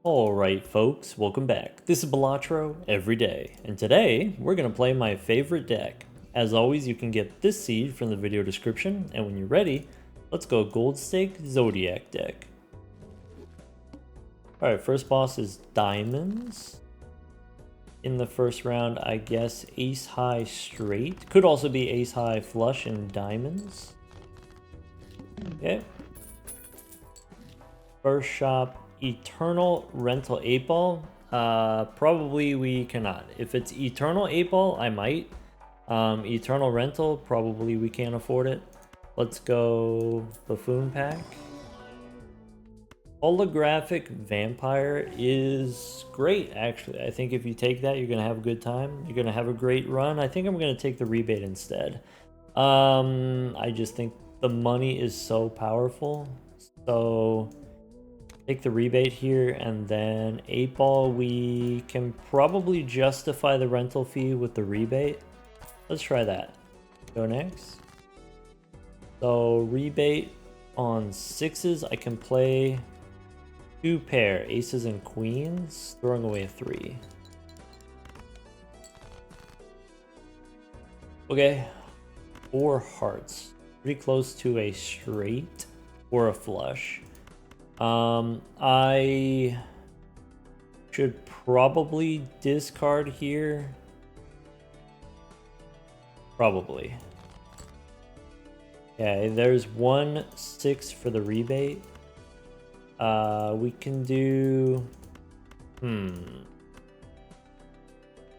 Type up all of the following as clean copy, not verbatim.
Alright folks, welcome back. This is Balatro every day, and today we're going to play my favorite deck. As always, you can get this seed from the video description, and when you're ready, let's go Gold Stake Zodiac Deck. Alright, first boss is Diamonds. In the first round, I guess Ace High Straight. Could also be Ace High Flush and Diamonds. Okay. First shop, Eternal Rental 8 Ball. Probably we cannot. If it's Eternal 8 Ball, I might. Eternal Rental, probably we can't afford it. Let's go Buffoon Pack. Holographic Vampire is great, actually. I think if you take that, you're going to have a good time. You're going to have a great run. I think I'm going to take the rebate instead. I just think the money is so powerful. So take the rebate here, and then 8 Ball, we can probably justify the rental fee with the rebate. Let's try that. Go next. So rebate on 6s, I can play 2 pair, aces and queens, throwing away a 3. Okay, 4 hearts. Pretty close to a straight or a flush. I should probably discard here. Probably. Okay, there's 1/6 for the rebate. We can do...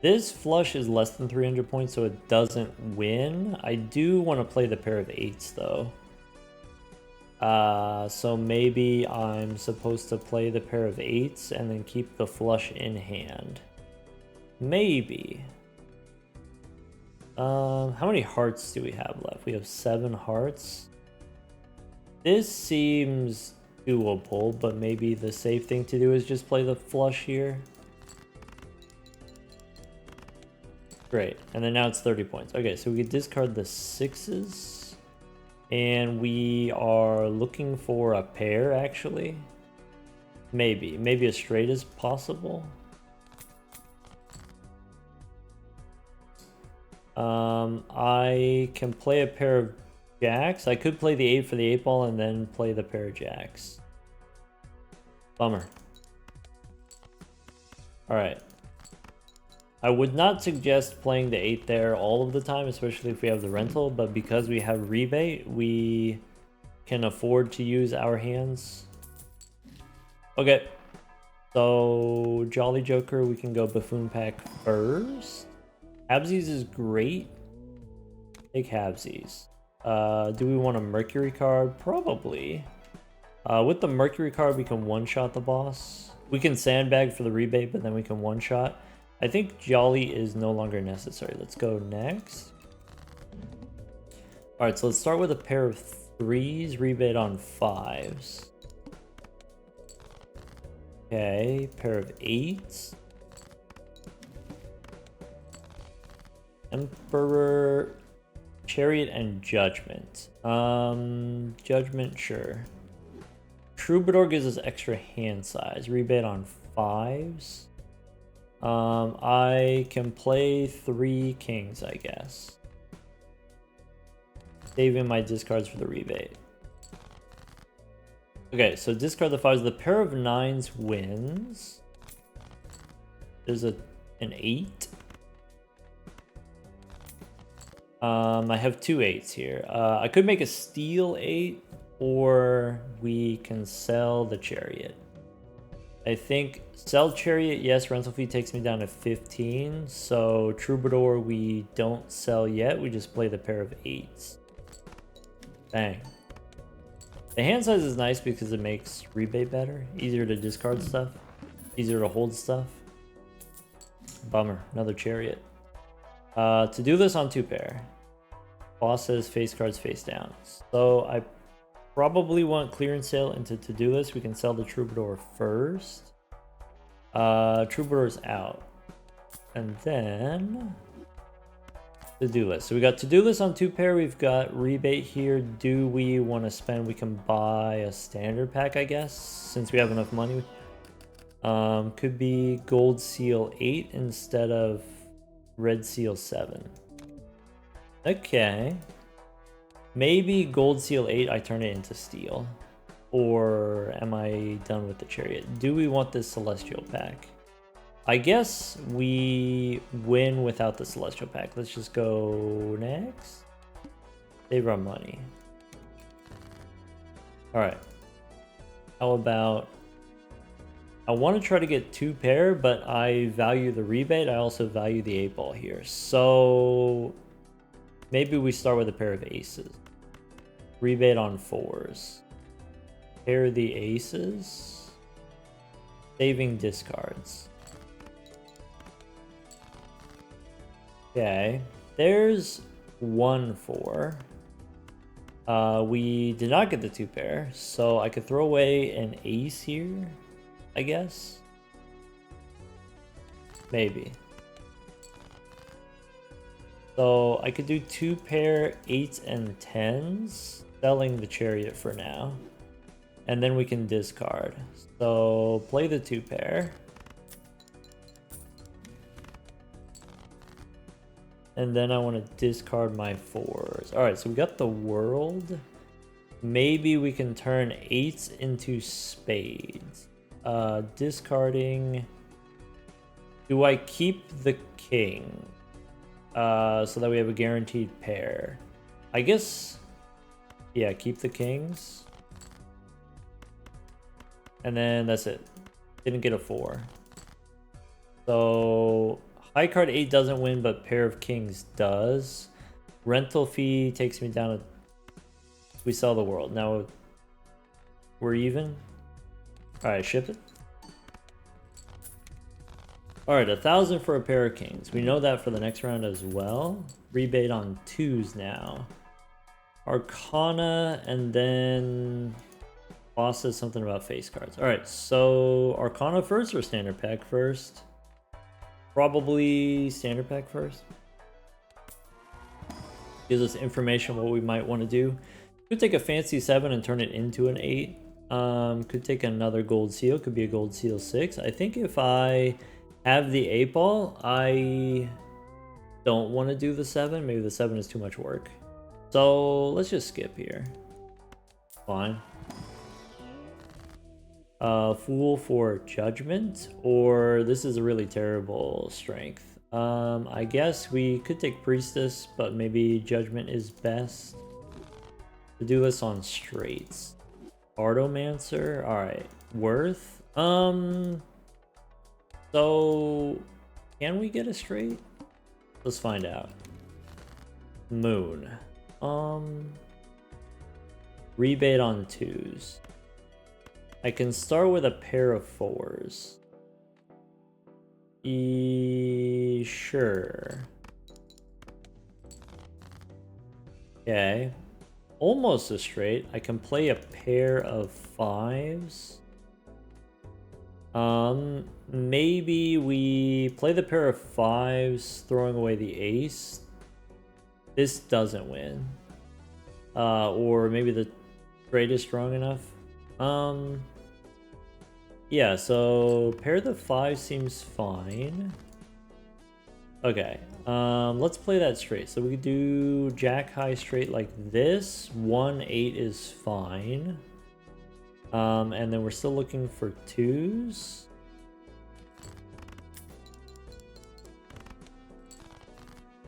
This flush is less than 300 points, so it doesn't win. I do want to play the pair of 8s, though. So maybe I'm supposed to play the pair of 8s and then keep the flush in hand. Maybe. How many hearts do we have left? We have 7 hearts. This seems doable, but maybe the safe thing to do is just play the flush here. Great, and then now it's 30 points. Okay, so we could discard the 6s. And we are looking for a pair, actually. Maybe a straight is possible. I can play a pair of jacks. I could play the 8 for the 8 ball and then play the pair of jacks. Bummer. Alright. I would not suggest playing the 8 there all of the time, especially if we have the rental, but because we have rebate, we can afford to use our hands. Okay, so Jolly Joker, we can go Buffoon Pack first. Habsies is great. Take Habsies. Do we want a Mercury card? Probably. With the Mercury card, we can one-shot the boss. We can sandbag for the rebate, but then we can one-shot. I think Jolly is no longer necessary. Let's go next. Alright, so let's start with a pair of 3s, rebate on 5s. Okay, pair of 8s. Emperor, Chariot, and Judgment. Judgment, sure. Troubadour gives us extra hand size. Rebate on 5s. I can play 3 kings, I guess. Saving my discards for the rebate. Okay, so discard the 5s. The pair of 9s wins. There's an 8. I have 2 8s here. I could make a steel 8, or we can sell the chariot. I think sell chariot, yes, rental fee takes me down to 15. So Troubadour, we don't sell yet. We just play the pair of 8s. Dang. The hand size is nice because it makes rebate better. Easier to discard stuff. Easier to hold stuff. Bummer. Another chariot. To do this on 2 pair. Boss says face cards face down. So I probably want clearance sale into to-do list. We can sell the Troubadour first. Troubadour's out. And then to-do list. So we got to-do list on 2 pair. We've got rebate here. Do we want to spend? We can buy a standard pack, I guess, since we have enough money. Could be gold seal 8 instead of red seal 7. Okay. Maybe gold seal 8, I turn it into steel. Or am I done with the chariot? Do we want this celestial pack? I guess we win without the celestial pack. Let's just go next. Save our money. Alright. How about... I want to try to get 2 pair, but I value the rebate. I also value the 8 ball here. So maybe we start with a pair of aces. Rebate on 4s. Pair the aces. Saving discards. Okay. There's 1 4. We did not get the 2 pair, so I could throw away an ace here, I guess. Maybe. So I could do 2 pair 8s and 10s, selling the chariot for now. And then we can discard. So play the 2 pair. And then I want to discard my 4s. Alright, so we got the world. Maybe we can turn 8s into spades. Discarding. Do I keep the king? So that we have a guaranteed pair. I guess, yeah, keep the kings. And then that's it. Didn't get a 4. So high card 8 doesn't win, but pair of kings does. Rental fee takes me down to... We sell the world. Now we're even. Alright, ship it. Alright, 1,000 for a pair of kings. We know that for the next round as well. Rebate on 2s now. Arcana, and then... Boss says something about face cards. Alright, so Arcana first or Standard Pack first? Probably Standard Pack first. Gives us information what we might want to do. Could take a fancy 7 and turn it into an 8. Could take another gold seal. Could be a gold seal 6. I think if I have the 8 ball, I don't want to do the 7. Maybe the 7 is too much work. So let's just skip here. Fine. Fool for judgment, or this is a really terrible strength. I guess we could take priestess, but maybe judgment is best. To do this on straights. Artomancer, alright. Worth. So can we get a straight? Let's find out. Moon. Rebate on 2s. I can start with a pair of 4s. Sure. Okay. Almost a straight. I can play a pair of 5s. Maybe we play the pair of 5s, throwing away the ace. This doesn't win. Or maybe the straight is strong enough. Yeah, so pair the 5 seems fine. Okay, let's play that straight. So we could do jack high straight like this. 1-8 is fine. And then we're still looking for 2s.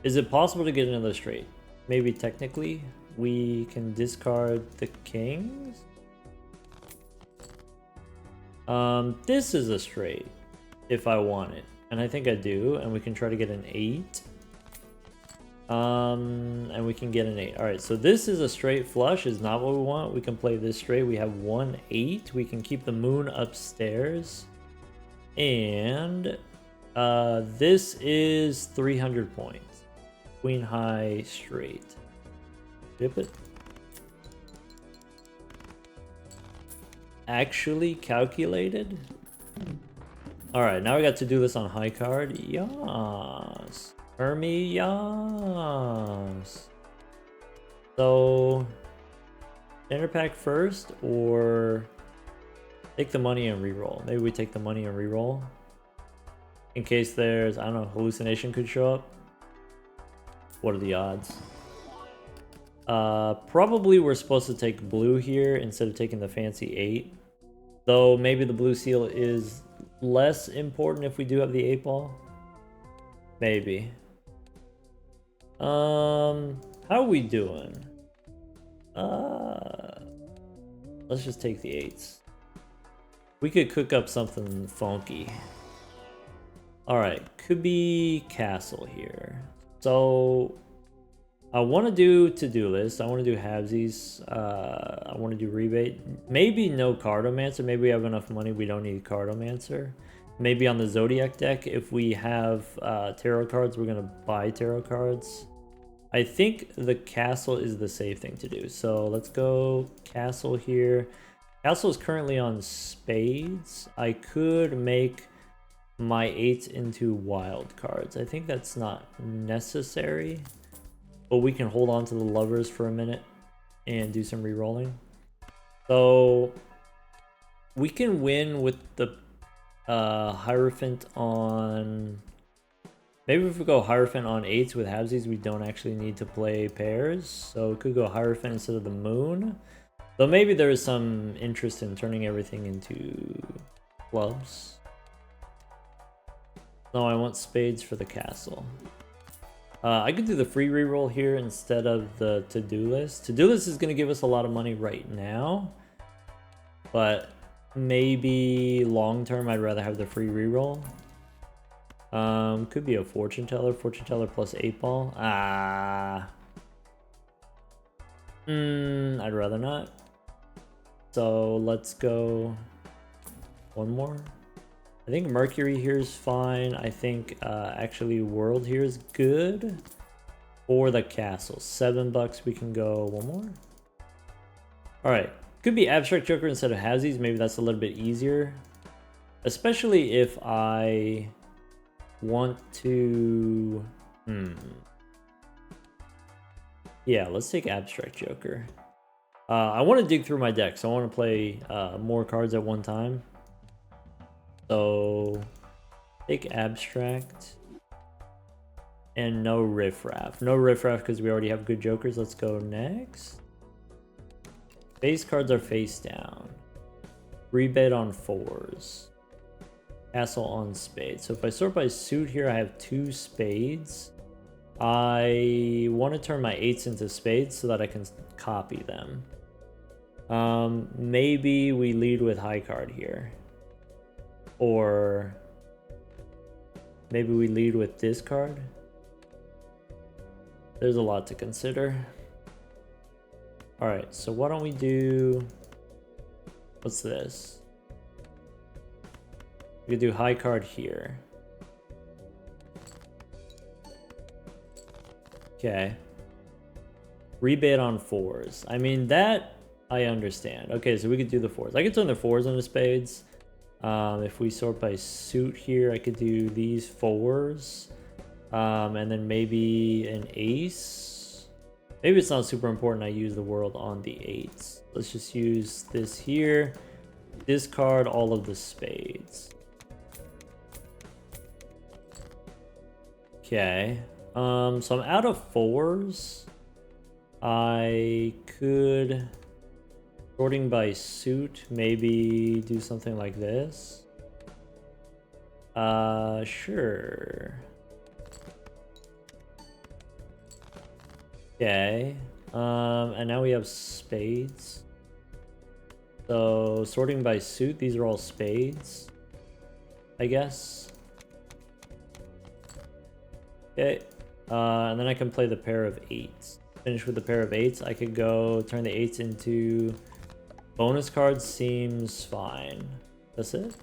Is it possible to get another straight? Maybe technically we can discard the kings. This is a straight if I want it, and I think I do, and we can try to get an 8. And we can get an 8. Alright, so this is a straight flush, is not what we want. We can play this straight. We have 1-8. We can keep the moon upstairs. And this is 300 points. Queen high straight. Dip it. Actually calculated. Alright, now we got to do this on high card. Yas. Hermie, yas. So, standard pack first, or Take the money and reroll. Maybe we take the money and reroll. In case there's, I don't know, hallucination could show up. What are the odds? Probably we're supposed to take blue here instead of taking the fancy 8. Though maybe the blue seal is less important if we do have the 8 ball. Maybe. How are we doing? Let's just take the 8s. We could cook up something funky. Alright, could be castle here. So I want to do to-do list. I want to do halvesies. I want to do rebate. Maybe no cardomancer. Maybe we have enough money we don't need cardomancer. Maybe on the Zodiac deck, if we have tarot cards, we're going to buy tarot cards. I think the castle is the safe thing to do. So let's go castle here. Castle is currently on spades. I could make my 8s into wild cards. I think that's not necessary. But we can hold on to the lovers for a minute and do some re-rolling. So we can win with the Hierophant on... Maybe if we go Hierophant on 8s with halvesies, we don't actually need to play pairs. So we could go Hierophant instead of the moon. Though maybe there is some interest in turning everything into clubs. No, I want spades for the castle. I could do the free reroll here instead of the to-do list. To-do list is going to give us a lot of money right now. But maybe long-term I'd rather have the free reroll. Could be a fortune teller plus 8 ball. I'd rather not. So let's go one more. I think Mercury here is fine. I think actually World here is good. Or the castle. $7 we can go one more. Alright. Could be Abstract Joker instead of halvesies. Maybe that's a little bit easier. Especially if I want to... Yeah, let's take Abstract Joker. I want to dig through my deck, so I want to play more cards at one time. So, take Abstract. And no Riffraff. No Riffraff because we already have good jokers. Let's go next. Face cards are face down. Rebate on 4s. Castle on spades. So if I sort by suit here, I have 2 spades. I want to turn my 8s into spades so that I can copy them. Maybe we lead with high card here. Or maybe we lead with this card. There's a lot to consider. Alright, so why don't we do... What's this? We could do high card here. Okay. Rebate on 4s. I mean, that I understand. Okay, so we could do the 4s. I could turn the 4s into spades. If we sort by suit here, I could do these 4s. And then maybe an ace. Maybe it's not super important I use the world on the 8s. Let's just use this here. Discard all of the spades. Okay. So I'm out of 4s. I could, sorting by suit, maybe do something like this. Sure. Okay. And now we have spades. So sorting by suit, these are all spades, I guess. Okay. And then I can play the pair of 8s. Finish with the pair of 8s. I could go turn the 8s into bonus cards. Seems fine. That's it.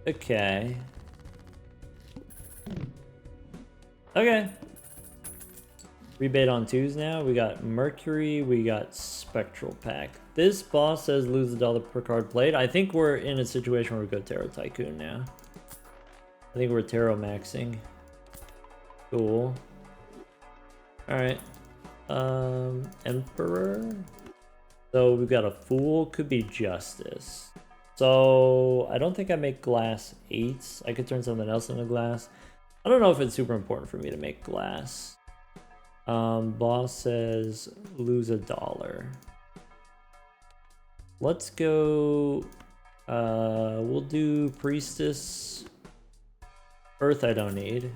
Okay. Okay. Rebate on 2s now. We got Mercury. We got Spectral Pack. This boss says lose $1 per card played. I think we're in a situation where we go Tarot Tycoon now. I think we're Tarot maxing. Cool. Alright. Emperor. So we've got a fool, could be justice. So I don't think I make glass 8s. I could turn something else into glass. I don't know if it's super important for me to make glass. Boss says lose $1. Let's go. We'll do priestess. Earth I don't need.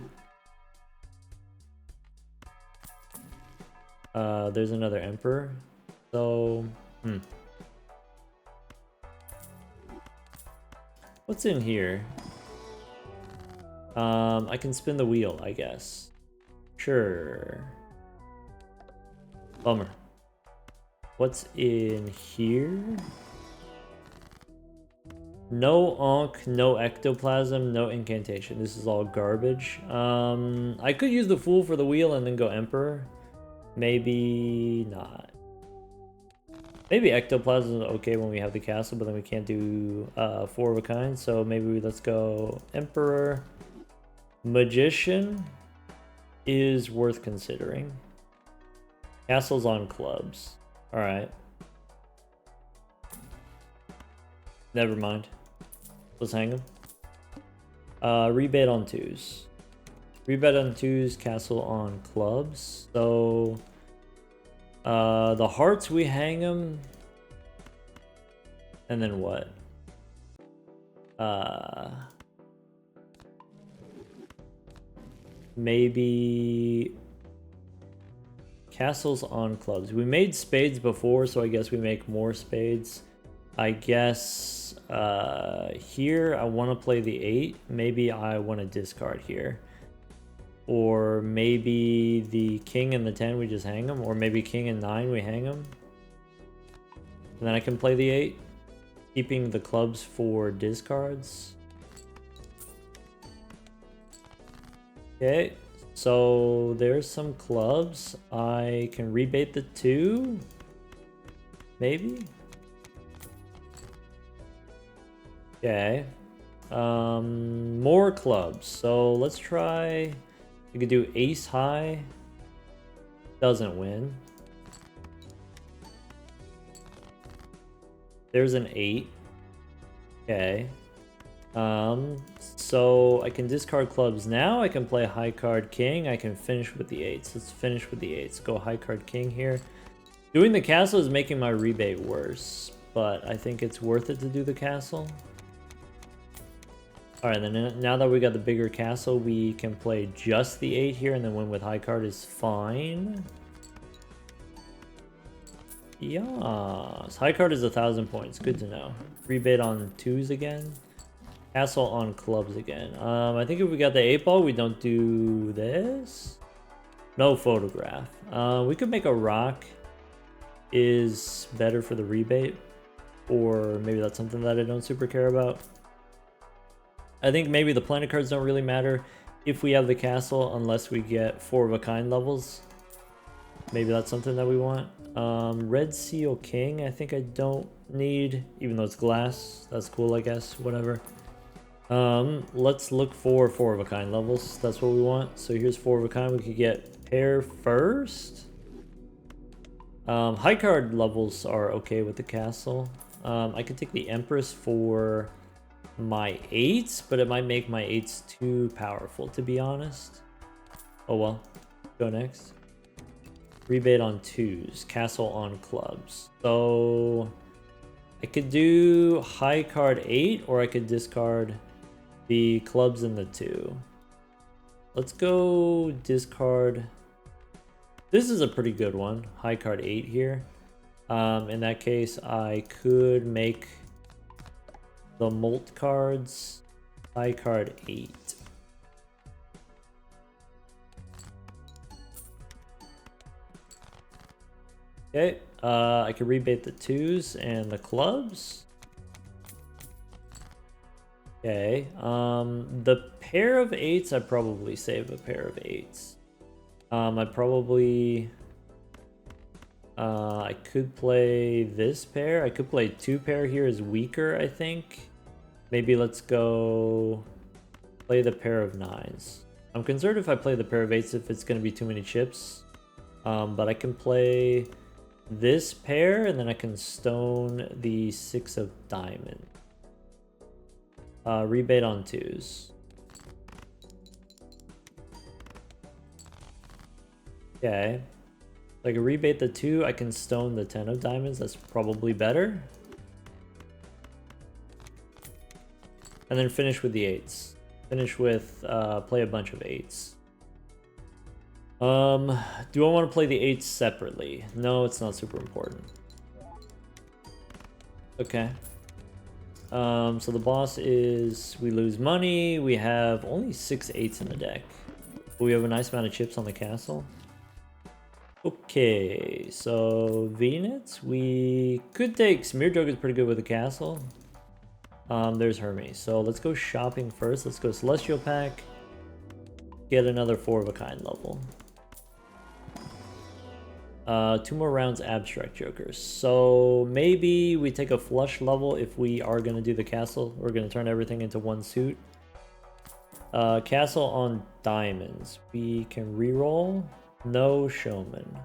There's another emperor. So, what's in here? I can spin the wheel, I guess. Sure. Bummer. What's in here? No Ankh, no ectoplasm, no incantation. This is all garbage. I could use the fool for the wheel and then go emperor. Maybe not. Maybe ectoplasm is okay when we have the castle, but then we can't do 4 of a kind. So maybe let's go emperor. Magician is worth considering. Castles on clubs. All right. Never mind. Let's hang them. Rebate on 2s. Rebate on 2s, castle on clubs. So the hearts we hang them. And then what? Maybe castles on clubs. We made spades before, so I guess we make more spades. I guess here I want to play the 8. Maybe I want to discard here. Or maybe the king and the 10 we just hang them. Or maybe king and 9 we hang them. And then I can play the 8. Keeping the clubs for discards. Okay, so there's some clubs. I can rebate the 2. Maybe. Okay. More clubs. So let's try. You could do ace high. Doesn't win. There's an 8. Okay. So I can discard clubs now. I can play high card king. I can finish with the 8s. Let's finish with the 8s. Go high card king here. Doing the castle is making my rebate worse, but I think it's worth it to do the castle. Alright, then now that we got the bigger castle, we can play just the 8 here and then win with high card is fine. Yes. High card is 1,000 points. Good to know. Rebate on 2s again. Castle on clubs again. I think if we got the 8 ball, we don't do this. No photograph. We could make a rock is better for the rebate. Or maybe that's something that I don't super care about. I think maybe the planet cards don't really matter if we have the castle unless we get 4 of a kind levels. Maybe that's something that we want. Red Seal King, I think I don't need, even though it's glass. That's cool, I guess. Whatever. Let's look for 4 of a kind levels. That's what we want. So here's 4 of a kind. We could get pair first. High card levels are okay with the castle. I could take the Empress for my 8s, but it might make my 8s too powerful, to be honest. Oh well. Go next. Rebate on 2s. Castle on clubs. So I could do high card 8, or I could discard the clubs and the 2. Let's go discard. This is a pretty good one. High card 8 here. In that case, I could make the molt cards high card 8. Okay, I can rebate the 2s and the clubs. Okay, the pair of 8s, I'd probably save a pair of 8s. I'd probably... I could play this pair. I could play 2 pair here is weaker, I think. Maybe let's go play the pair of 9s. I'm concerned if I play the pair of 8s if it's going to be too many chips. But I can play this pair, and then I can stone the 6 of diamond. Rebate on 2s. Okay. So I can rebate the 2, I can stone the 10 of diamonds, that's probably better. And then finish with the 8s. Finish with, play a bunch of 8s. Do I want to play the 8s separately? No, it's not super important. Okay. So the boss is, we lose money, we have only 6 8s in the deck. We have a nice amount of chips on the castle. Okay, so V-Nets, we could take, Smear Jug is pretty good with the castle. There's Hermes, so let's go shopping first. Let's go Celestial Pack, get another 4 of a kind level. 2 more rounds Abstract Jokers. So maybe we take a flush level if we are going to do the castle. We're going to turn everything into 1 suit. Castle on diamonds. We can reroll. No showman.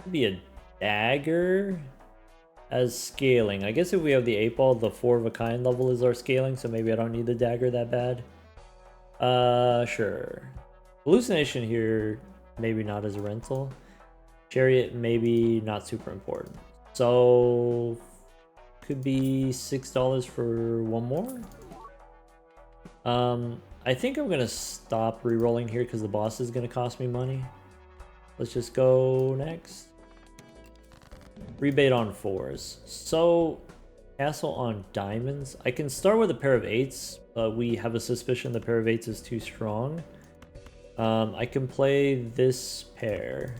Could be a dagger as scaling. I guess if we have the 8 ball, the 4 of a kind level is our scaling, so maybe I don't need the dagger that bad. Sure. Hallucination here, maybe not as a rental. Chariot, maybe not super important. So, could be $6 for 1 more. I think I'm gonna stop re-rolling here because the boss is gonna cost me money. Let's just go next. Rebate on 4s. So, castle on diamonds. I can start with a pair of 8s, but we have a suspicion the pair of 8s is too strong. I can play this pair.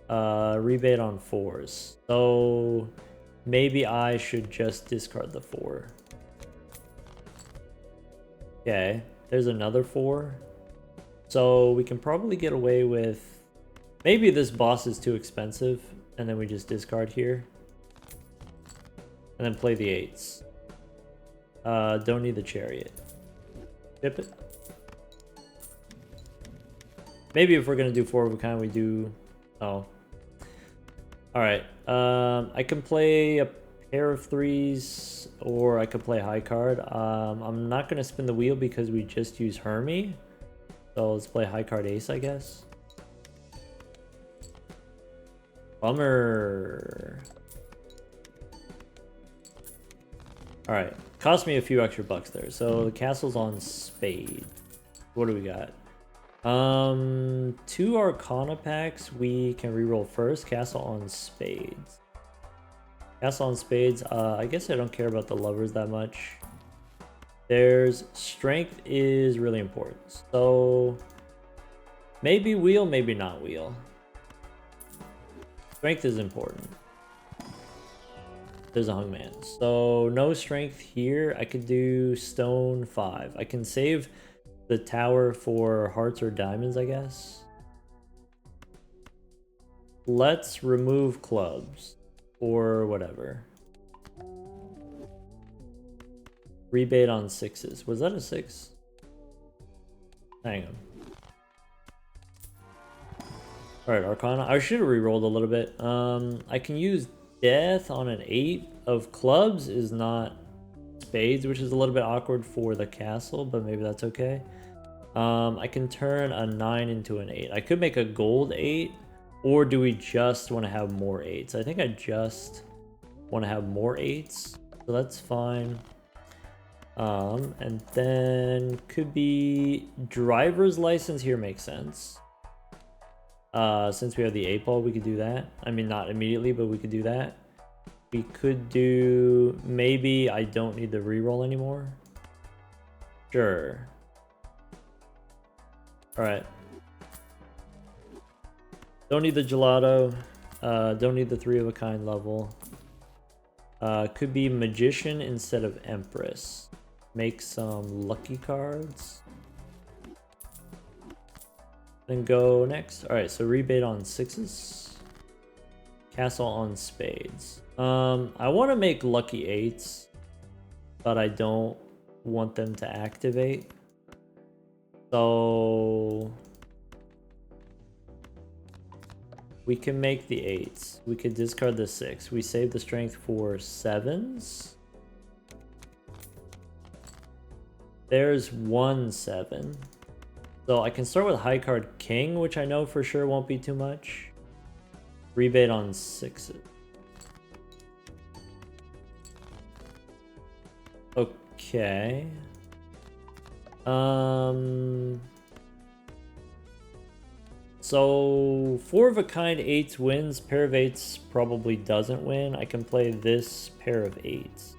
Rebate on 4s. So, maybe I should just discard the 4. Okay, there's another 4. So we can probably get away with... Maybe this boss is too expensive, and then we just discard here. And then play the 8s. Don't need the chariot. Chip it. Maybe if we're going to do 4 of a kind, we do... Oh. Alright. I can play a pair of 3s, or I could play high card. I'm not going to spin the wheel because we just use Hermes. So let's play high card ace, I guess. Bummer. Alright, cost me a few extra bucks there. So the castle's on spade. What do we got? 2 Arcana packs we can reroll first. Castle on spades. Castle on spades, I guess I don't care about the lovers that much. There's strength is really important. So maybe wheel, maybe not wheel. Strength is important. There's a hungman. So no strength here. I could do stone 5. I can save the tower for hearts or diamonds, I guess. Let's remove clubs. Or whatever. Rebate on 6s. Was that a 6? Hang on. Alright, Arcana. I should have re-rolled a little bit. I can use death on an 8 of clubs is not spades, which is a little bit awkward for the castle, but maybe that's okay. I can turn a 9 into an 8. I could make a gold 8. Or do we just want to have more 8s? I think I just want to have more 8s. So that's fine. And then could be driver's license here makes sense. Since we have the 8 ball, we could do that. I mean, not immediately, but we could do that. We could do... Maybe I don't need the reroll anymore. Sure. Alright. Don't need the gelato. Don't need the 3 of a kind level. Could be magician instead of empress. Make some lucky cards. Then go next. Alright, so rebate on 6s. Castle on spades. I want to make lucky 8s, but I don't want them to activate. So... We can make the 8s. We could discard the 6. We save the strength for 7s. There's 1 7. So I can start with high card king, which I know for sure won't be too much. Rebate on 6s. Okay. So 4 of a kind 8s wins. Pair of 8s probably doesn't win. I can play this pair of 8s.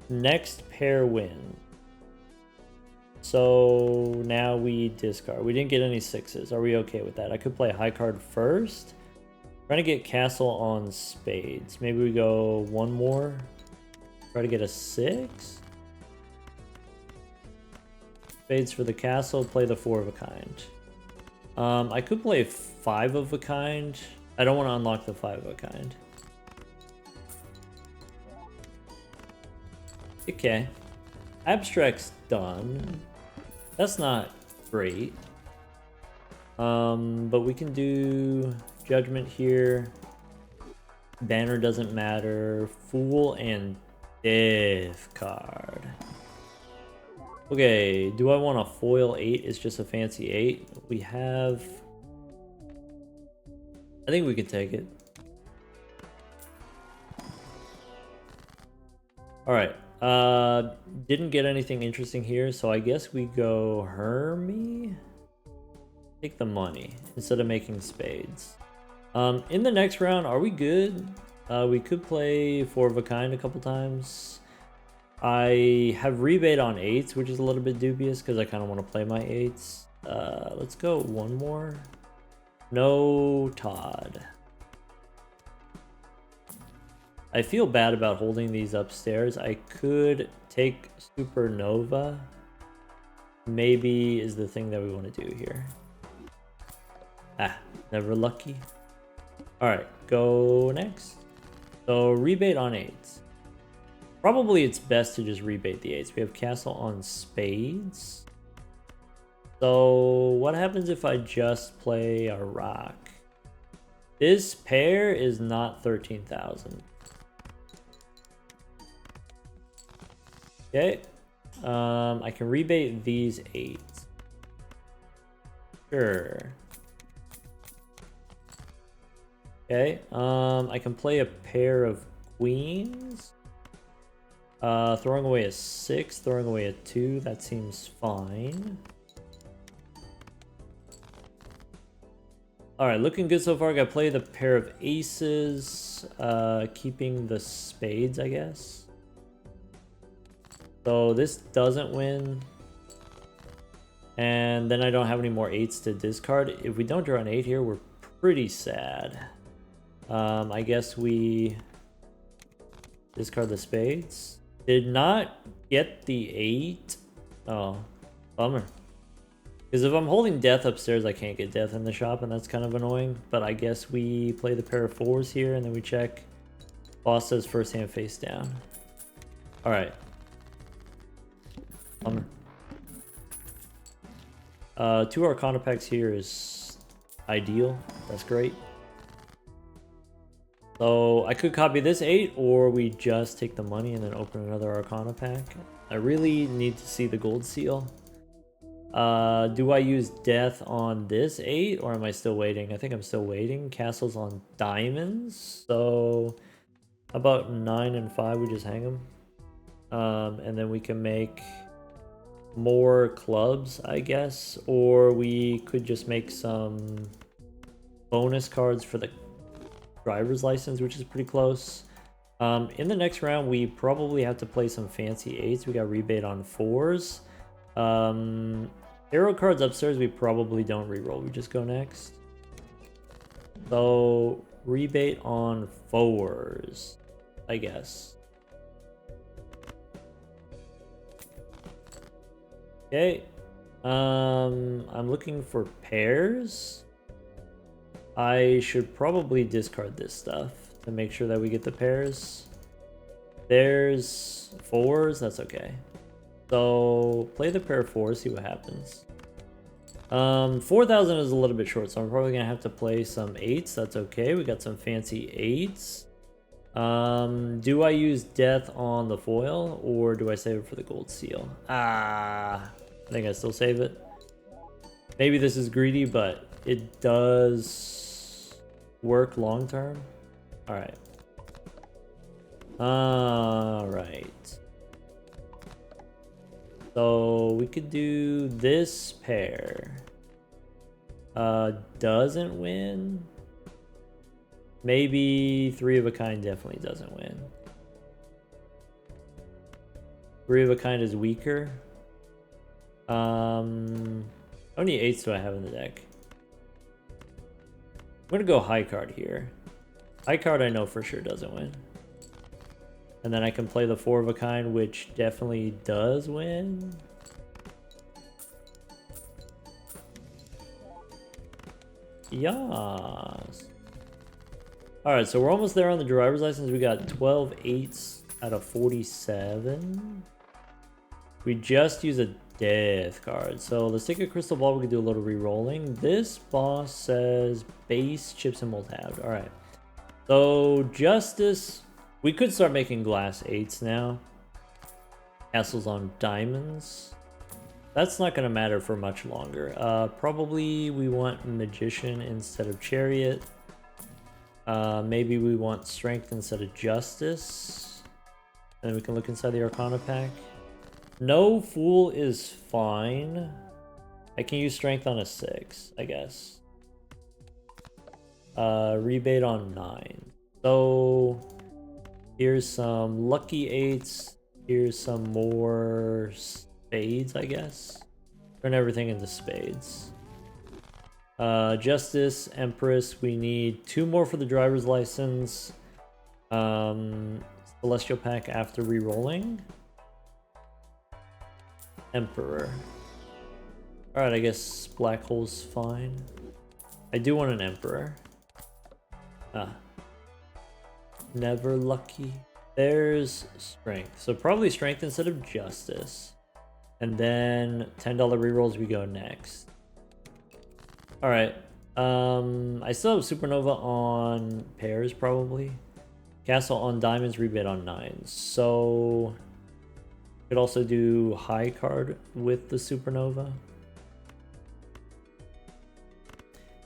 Next pair win. So now we discard. We didn't get any 6s. Are we okay with that? I could play high card first. Trying to get castle on spades. Maybe we go one more. Try to get a 6. Spades for the castle. Play the 4 of a kind. I could play 5 of a kind. I don't want to unlock the 5 of a kind. Okay. Abstract's done. That's not great. But we can do judgment here. Banner doesn't matter. Fool and Death card. Okay, do I want a foil 8? It's just a fancy 8. We have... I think we could take it. Alright. Didn't get anything interesting here, so I guess we go Hermie. Take the money instead of making spades. In the next round, are we good? We could play 4 of a kind a couple times. I have rebate on 8s, which is a little bit dubious because I kind of want to play my 8s. Let's go one more. No Todd. I feel bad about holding these upstairs. I could take Supernova. Maybe is the thing that we want to do here. Ah, never lucky. Alright, go next. So rebate on 8s. Probably it's best to just rebate the 8s. We have castle on spades. So what happens if I just play a rock? This pair is not 13,000. Okay. I can rebate these 8s. Sure. Okay. I can play a pair of queens. Throwing away a 6, throwing away a 2. That seems fine. Alright, looking good so far. I gotta play the pair of aces. Keeping the spades, I guess. So this doesn't win. And then I don't have any more 8s to discard. If we don't draw an 8 here, we're pretty sad. I guess we discard the spades. Did not get the 8. Oh, bummer. Because if I'm holding death upstairs, I can't get death in the shop, and that's kind of annoying. But I guess we play the pair of 4s here, and then we check. Boss says first hand face down. Alright. Bummer. 2 Arcana packs here is ideal. That's great. So I could copy this 8, or we just take the money and then open another Arcana pack. I really need to see the gold seal. Do I use death on this 8, or am I still waiting? I think I'm still waiting. Castle's on diamonds, so how about 9 and 5? We just hang them, and then we can make more clubs, I guess, or we could just make some bonus cards for the driver's license, which is pretty close. In the next round, we probably have to play some fancy 8s. We got rebate on 4s. Arrow cards upstairs, we probably don't reroll. We just go next. So rebate on 4s, I guess. Okay. I'm looking for pairs. I should probably discard this stuff to make sure that we get the pairs. There's 4s, that's okay. So play the pair of 4s, see what happens. 4,000 is a little bit short, so I'm probably gonna have to play some 8s. That's okay. We got some fancy 8s. Do I use death on the foil, or do I save it for the gold seal? I think I still save it. Maybe this is greedy, but it does work long term. Alright. Alright. So we could do this pair. Doesn't win. Maybe 3 of a kind definitely doesn't win. 3 of a kind is weaker. How many 8s do I have in the deck? I'm gonna go high card here. High card I know for sure doesn't win. And then I can play the 4 of a kind, which definitely does win. Yes. Alright, so we're almost there on the driver's license. We got 12 8s out of 47. We just use a death card. So let's take a crystal ball. We can do a little re-rolling. This boss says base chips and mold halved. Alright. So justice. We could start making glass 8s now. Castles on diamonds. That's not going to matter for much longer. Probably we want magician instead of chariot. Maybe we want strength instead of justice. And then we can look inside the Arcana pack. No fool is fine. I can use strength on a 6, I guess. Rebate on 9. So here's some lucky 8s. Here's some more spades, I guess. Turn everything into spades. Justice, Empress, we need 2 more for the driver's license. Celestial pack after re-rolling. Emperor. Alright, I guess black hole's fine. I do want an Emperor. Never lucky. There's strength. So probably strength instead of justice. And then $10 rerolls we go next. Alright. I still have supernova on pairs probably. Castle on diamonds, rebate on 9s. So could also do high card with the supernova.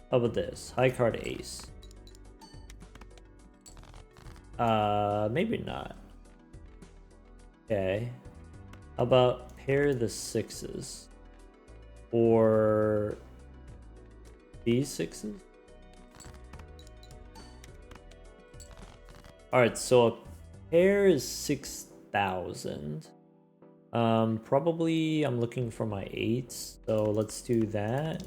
How about this? High card ace. Maybe not. Okay. How about pair the 6s? Or these 6s? Alright, so a pair is 6,000. Probably I'm looking for my 8s, so let's do that.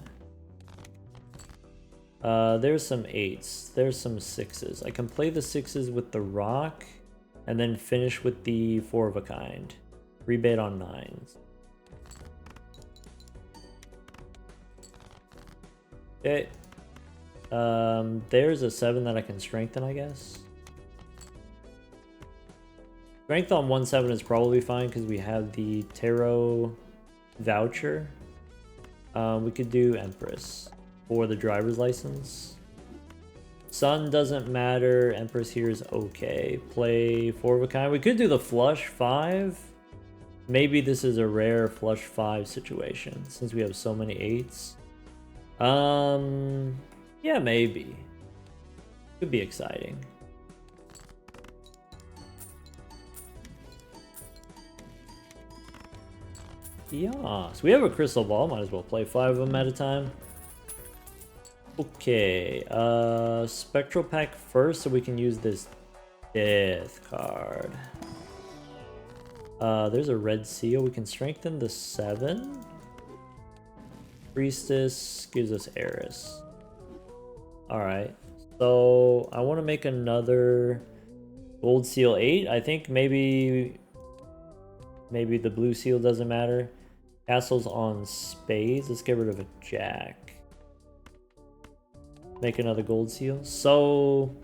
There's some 8s, there's some 6s. I can play the 6s with the rock, and then finish with the 4 of a kind. Rebate on 9s. Okay. There's a 7 that I can strengthen, I guess. Strength on 1/7 is probably fine because we have the tarot voucher. We could do Empress for the driver's license. Sun doesn't matter. Empress here is okay. Play 4 of a kind. We could do the flush 5. Maybe this is a rare flush 5 situation since we have so many 8s. Yeah, maybe. Could be exciting. Yeah, so we have a crystal ball. Might as well play 5 of them at a time. Okay, spectral pack first, so we can use this death card. There's a red seal. We can strengthen the 7. Priestess gives us heiress. Alright, so I want to make another gold seal 8. I think maybe the blue seal doesn't matter. Castles on spades. Let's get rid of a jack. Make another gold seal. So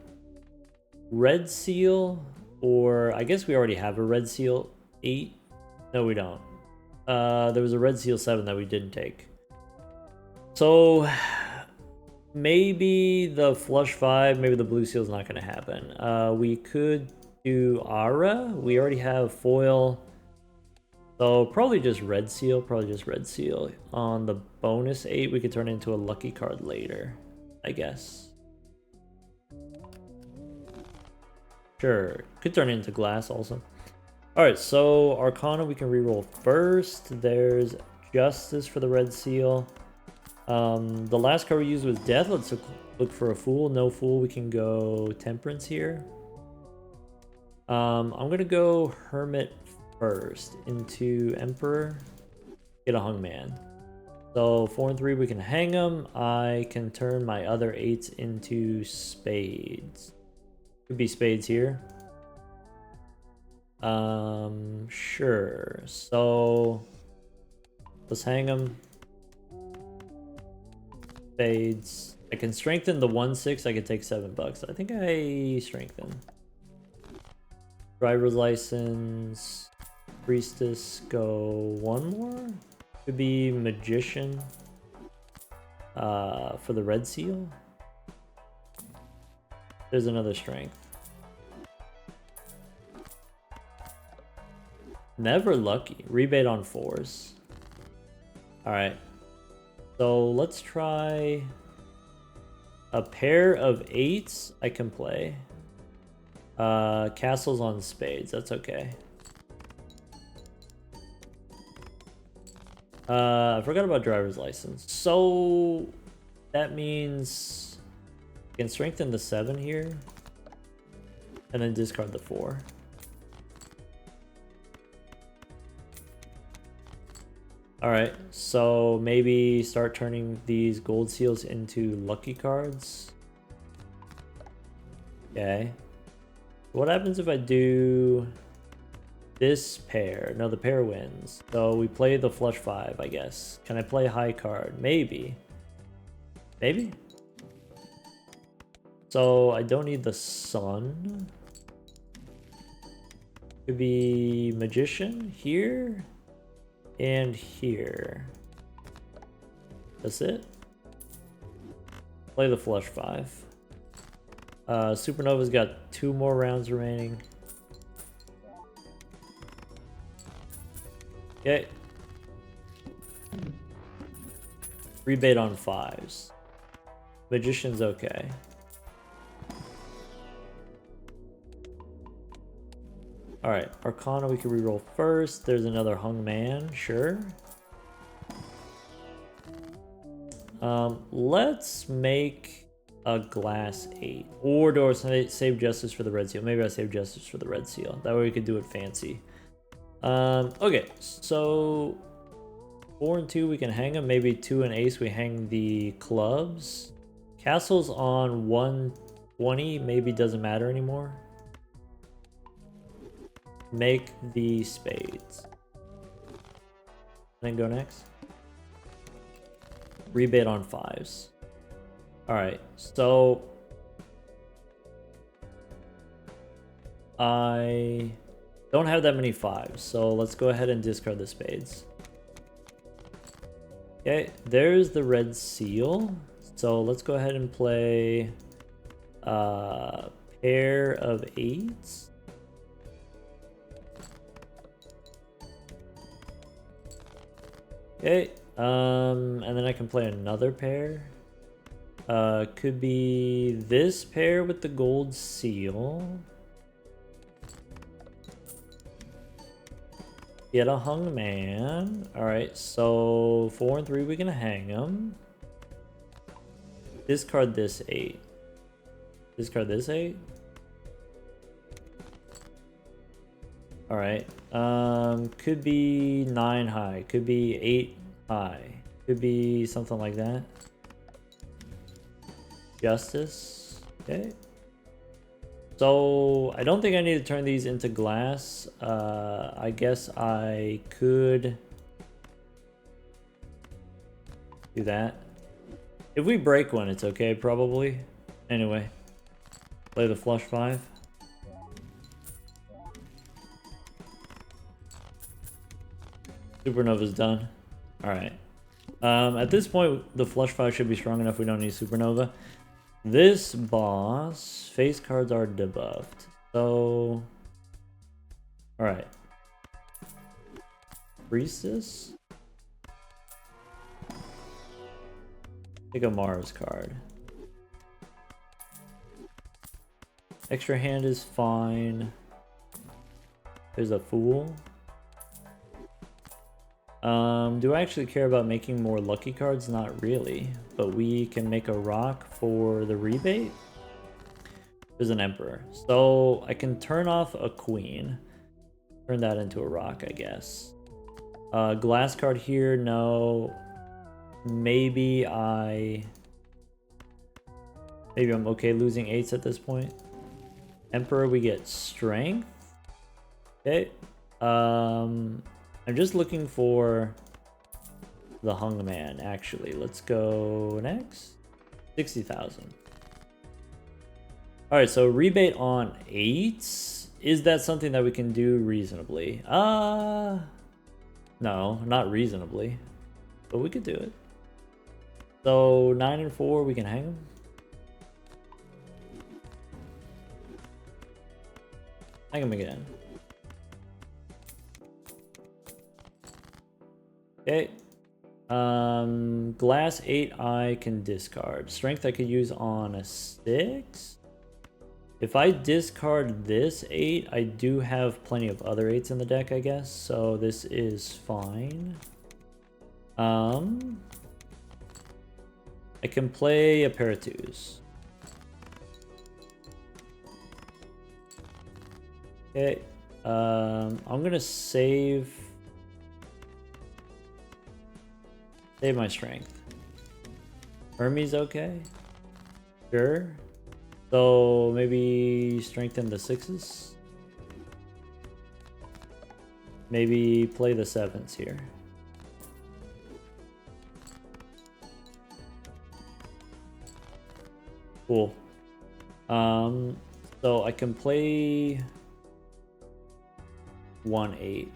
red seal, or I guess we already have a red seal 8. No, we don't. There was a red seal 7 that we didn't take. So maybe the flush 5, maybe the blue seal's not gonna happen. We could do Aura. We already have foil. So probably just red seal, On the bonus 8, we could turn it into a lucky card later, I guess. Sure, could turn it into glass also. Alright, so Arcana we can reroll first. There's Justice for the red seal. The last card we used was Death. Let's look for a Fool. No Fool, we can go Temperance here. I'm gonna go Hermit first into Emperor, get a Hung Man. So 4 and 3 we can hang them. I can turn my other 8s into Spades. Could be Spades here. Sure. So let's hang them. Spades. I can strengthen the 1/6. I can take $7. I think I strengthen. Driver's license. Priestess, go one more. Could be Magician for the red seal. There's another strength. Never lucky. Rebate on 4s. Alright. So let's try a pair of 8s I can play. Castles on spades. That's okay. I forgot about driver's license. So that means I can strengthen the 7 here and then discard the 4. Alright, so maybe start turning these gold seals into lucky cards. Okay. What happens if I do this pair? No, the pair wins. So we play the flush 5, I guess. Can I play a high card? Maybe. Maybe? So I don't need the sun. Could be Magician here and here. That's it. Play the flush 5. Supernova's got 2 more rounds remaining. Okay. Rebate on 5s. Magician's okay. Alright, Arcana we can reroll first. There's another hung man, sure. Let's make a glass 8. Or do I save justice for the red seal? Maybe I save justice for the red seal. That way we could do it fancy. Okay, so 4 and 2 we can hang them. Maybe 2 and ace we hang the clubs. Castles on 120 maybe doesn't matter anymore. Make the spades. Then go next. Rebate on 5s. Alright, so I don't have that many 5s, so let's go ahead and discard the spades. Okay, there's the red seal. So let's go ahead and play a pair of 8s. Okay, and then I can play another pair. Could be this pair with the gold seal. Get a hung man. Alright, so 4 and 3 we can hang them. Discard this 8. Discard this 8. Alright. Could be 9 high. Could be 8 high. Could be something like that. Justice. Okay. So I don't think I need to turn these into glass. I guess I could do that. If we break one, it's okay, probably. Anyway, play the flush 5. Supernova's done. Alright. At this point, the flush 5 should be strong enough. We don't need Supernova. This boss, face cards are debuffed. So, alright. Priestess? Take a Mars card. Extra hand is fine. There's a Fool. Do I actually care about making more lucky cards? Not really. But we can make a rock for the rebate. There's an Emperor. So I can turn off a Queen. Turn that into a rock, I guess. Glass card here, no. Maybe I'm okay losing 8s at this point. Emperor, we get strength. Okay. I'm just looking for the Hung Man, actually. Let's go next. 60,000. Alright, so rebate on 8s. Is that something that we can do reasonably? No, not reasonably. But we could do it. So 9 and 4, we can hang them. Hang them again. Okay. Glass 8 I can discard. Strength I could use on a 6. If I discard this 8, I do have plenty of other 8s in the deck, I guess. So this is fine. I can play a pair of 2s. Okay. I'm gonna save my strength. Hermes okay? Sure. So maybe strengthen the 6s. Maybe play the 7s here. Cool. So I can play 1-8.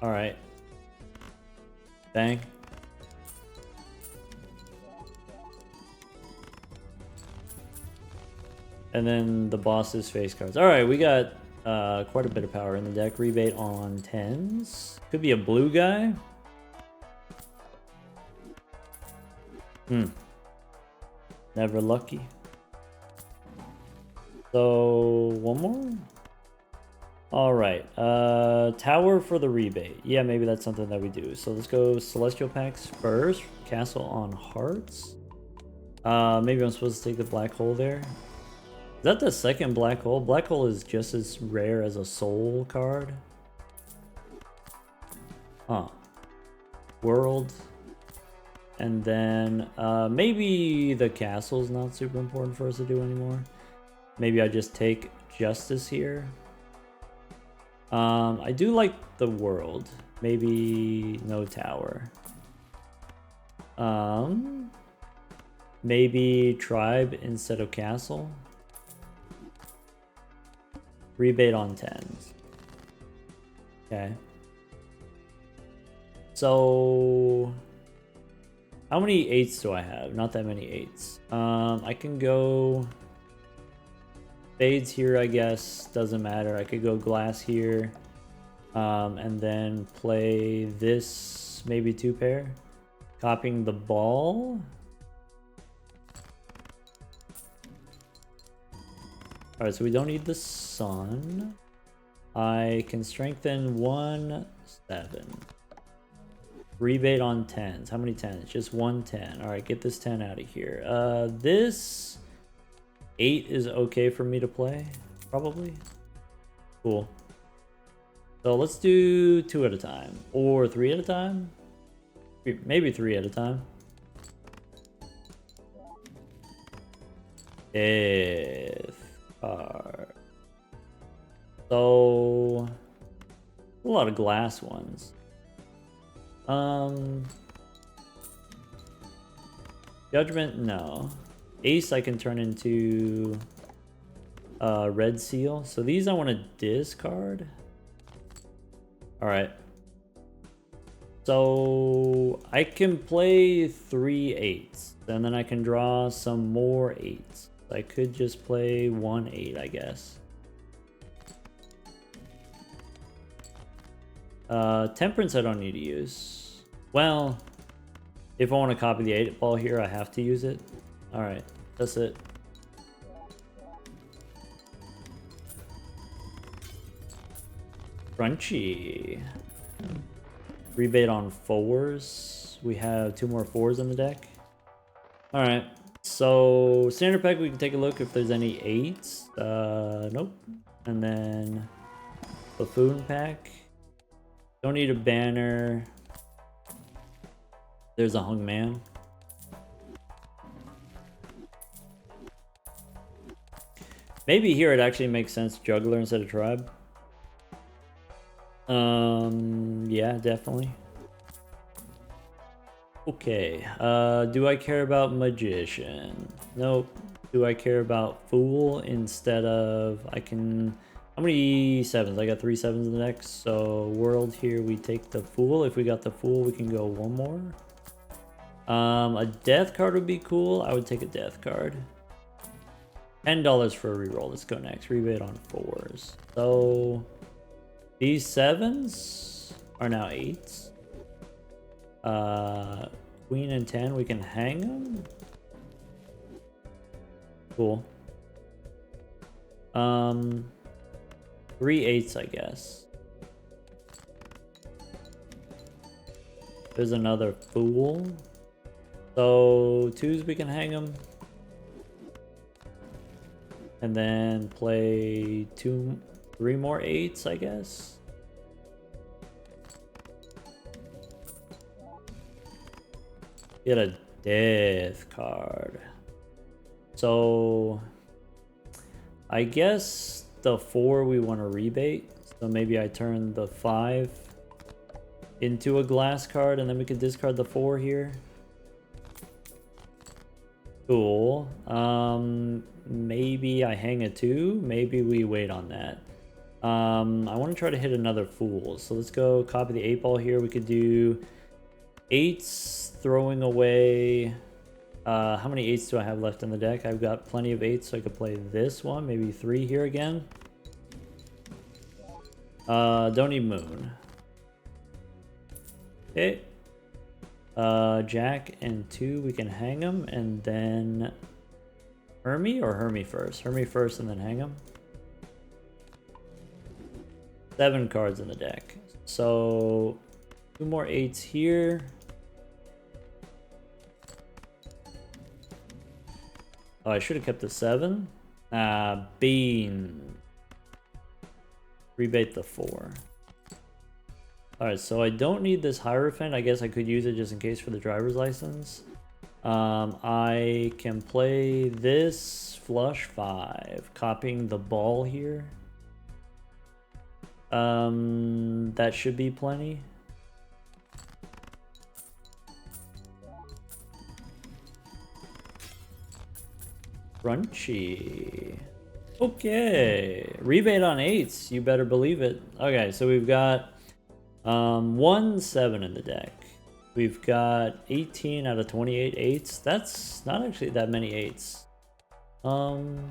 All right. Bang. And then the boss's face cards. All right, we got quite a bit of power in the deck. Rebate on 10s. Could be a blue guy. Never lucky. So one more. All right, tower for the rebate. Yeah, maybe that's something that we do. So let's go Celestial Packs first. Castle on Hearts. Maybe I'm supposed to take the black hole there. Is that the second black hole? Black hole is just as rare as a soul card. Huh. World. And then maybe the castle's not super important for us to do anymore. Maybe I just take Justice here. I do like the world. Maybe no tower. Maybe tribe instead of castle. Rebate on 10s. Okay. So how many 8s do I have? Not that many 8s. I can go fades here, I guess. Doesn't matter. I could go glass here. And then play this, maybe 2 pair. Copying the ball. Alright, so we don't need the sun. I can strengthen 1, 7. Rebate on 10s. How many 10s? Just 1 10. Alright, get this 10 out of here. This 8 is okay for me to play, probably. Cool. So let's do 2 at a time. Or 3 at a time? Maybe 3 at a time. If so a lot of glass ones. Judgment, no. Ace I can turn into red seal. So these I want to discard. All right. So I can play 3 8s, and then I can draw some more 8s. I could just play 1 8, I guess. Temperance I don't need to use. Well, if I want to copy the 8 ball here, I have to use it. Alright, that's it. Crunchy. Rebate on 4s. We have 2 more 4s in the deck. Alright, so standard pack, we can take a look if there's any 8s. Nope. And then buffoon pack. Don't need a banner. There's a hung man. Maybe here it actually makes sense juggler instead of tribe. Yeah, definitely. Okay, do I care about magician? Nope. Do I care about fool instead of, I can, how many 7s? I got 3 7s in the deck, so world here, we take the fool. If we got the fool, we can go 1 more. A death card would be cool. I would take a death card. $10 for a reroll. Let's go next. Rebate on 4s. So these 7s are now 8s. Queen and 10, we can hang them. Cool. 3 8s, I guess. There's another fool. So 2s, we can hang them. And then play 3 more 8s, I guess. Get a death card. So I guess the 4 we want to rebate. So maybe I turn the 5 into a glass card and then we could discard the 4 here. Cool. Maybe I hang a 2. Maybe we wait on that. I want to try to hit another fool. So let's go copy the 8 ball here. We could do 8s, throwing away. How many 8s do I have left in the deck? I've got plenty of 8s, so I could play this one. Maybe 3 here again. Don't need moon. Okay. Jack and 2, we can hang them, and then Hermie or Hermie first? Hermie first and then hang them. 7 cards in the deck. So 2 more 8s here. Oh, I should have kept the 7. Bean. Rebate the 4. Alright, so I don't need this Hierophant. I guess I could use it just in case for the driver's license. I can play this flush 5, copying the ball here. That should be plenty. Crunchy. Okay, rebate on 8s. You better believe it. Okay, so we've got 1 7 in the deck. We've got 18 out of 28 8s. That's not actually that many 8s.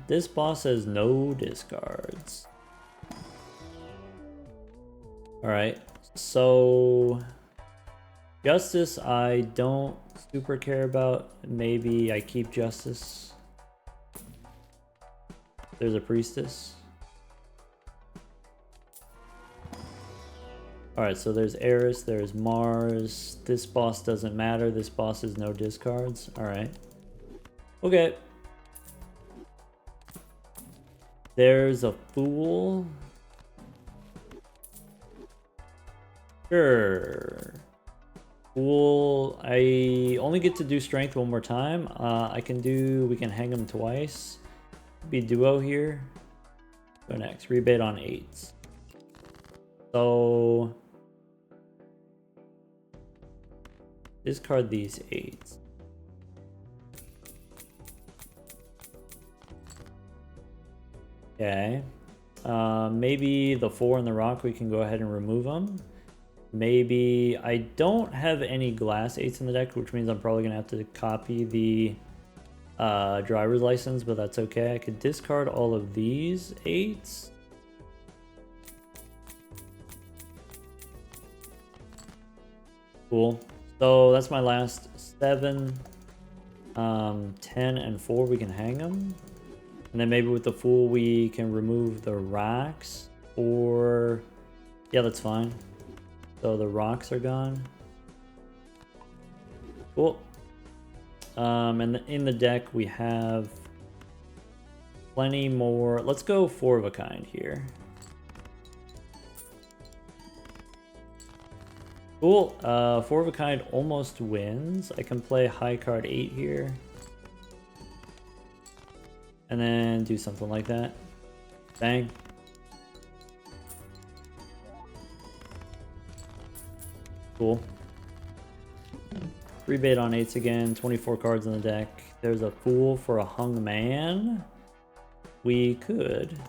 This boss has no discards. Alright, so Justice I don't super care about. Maybe I keep Justice. There's a Priestess. Alright, so there's Eris, there's Mars. This boss doesn't matter. This boss has no discards. Alright. Okay. There's a Fool. Sure. Fool. I only get to do Strength 1 more time. We can hang him twice. Be duo here. Go next. Rebate on 8s. So discard these 8s. Okay. Maybe the 4 and the rock, we can go ahead and remove them. Maybe I don't have any glass 8s in the deck, which means I'm probably gonna have to copy the driver's license, but that's okay. I could discard all of these 8s. Cool. So that's my last 7. 10 and 4, we can hang them. And then maybe with the Fool, we can remove the rocks. Or, yeah, that's fine. So the rocks are gone. Cool. And in the deck, we have plenty more. Let's go 4 of a kind here. Cool. 4 of a kind almost wins. I can play high card 8 here. And then do something like that. Bang. Cool. Rebate on 8s again. 24 cards in the deck. There's a Fool for a hung man. We could.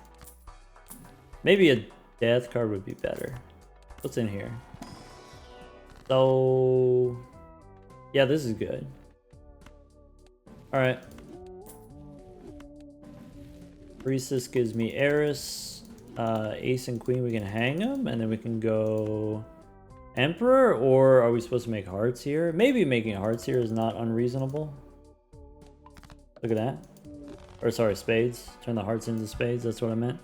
Maybe a death card would be better. What's in here? So, yeah, this is good. All right. Priestess gives me Eris. Ace and Queen, we can hang them, and then we can go Emperor, or are we supposed to make hearts here? Maybe making hearts here is not unreasonable. Look at that. Or sorry, spades. Turn the hearts into spades, that's what I meant.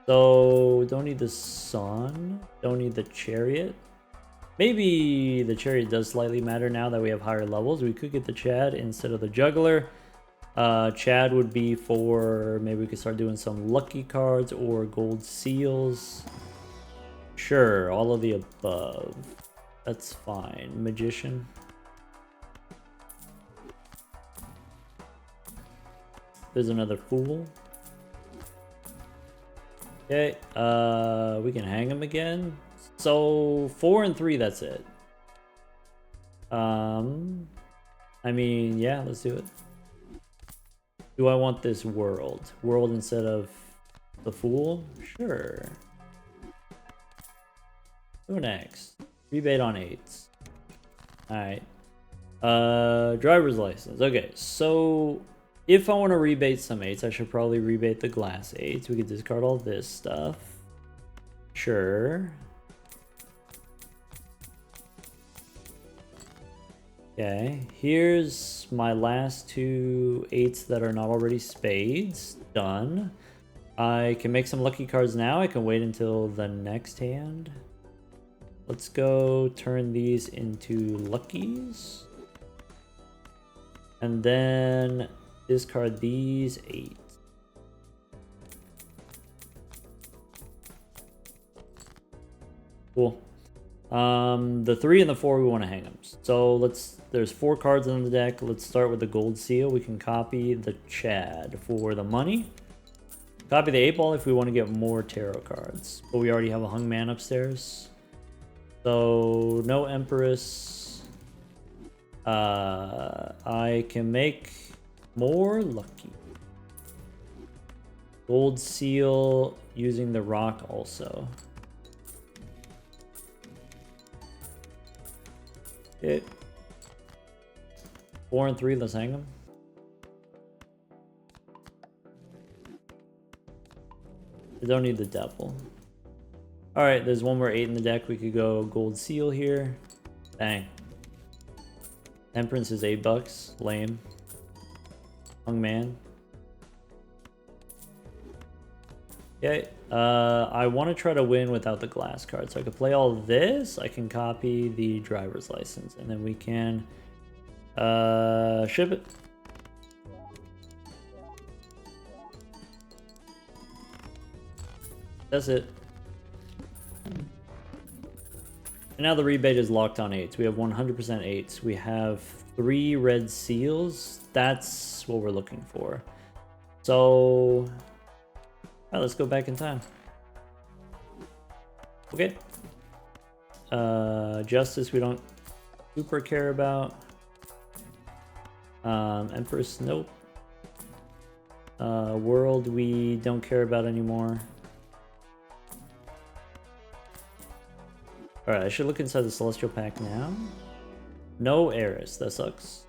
So, don't need the Sun. Don't need the Chariot. Maybe the Chariot does slightly matter now that we have higher levels. We could get the Chad instead of the Juggler. Chad would be for, maybe we could start doing some lucky cards or gold seals. Sure, all of the above. That's fine. Magician. There's another Fool. Okay, we can hang him again. So 4 and 3, that's it. I mean, yeah, let's do it. Do I want this world? World instead of the Fool? Sure. Who next? Rebate on 8s. Alright. Driver's license. Okay, so if I want to rebate some 8s, I should probably rebate the glass 8s. We could discard all this stuff. Sure. Okay, here's my last 2 8s that are not already spades. Done. I can make some lucky cards now. I can wait until the next hand. Let's go turn these into luckies. And then discard these 8. Cool. The 3 and the 4, we want to hang them. So there's 4 cards in the deck. Let's start with the gold seal. We can copy the Chad for the money. Copy the 8-ball if we want to get more tarot cards. But we already have a hung man upstairs. So no Empress. I can make more lucky. Gold seal using the rock also. Okay. 4 and 3, let's hang them. I don't need the devil. Alright, there's one more 8 in the deck. We could go gold seal here. Bang. Temperance is $8. Lame. Hung man. Okay. I want to try to win without the glass card. So I could play all this. I can copy the driver's license. And then we can ship it. That's it. And now the rebate is locked on 8s. We have 100% 8s. We have 3 red seals. That's what we're looking for. So, alright, let's go back in time. Okay. Justice we don't super care about. Empress, nope. World we don't care about anymore. Alright, I should look inside the Celestial Pack now. No Heiress, that sucks.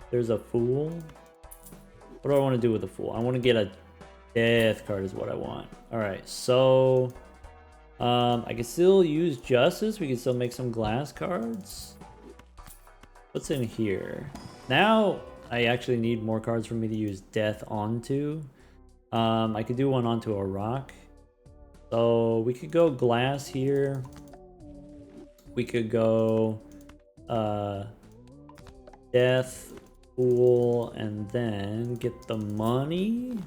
There's a Fool. What do I want to do with a Fool? I want to get a Death card is what I want. Alright, so... I can still use Justice. We can still make some glass cards. What's in here? Now, I actually need more cards for me to use Death onto. I could do one onto a rock. So we could go glass here. We could go Death, Fool, and then get the money.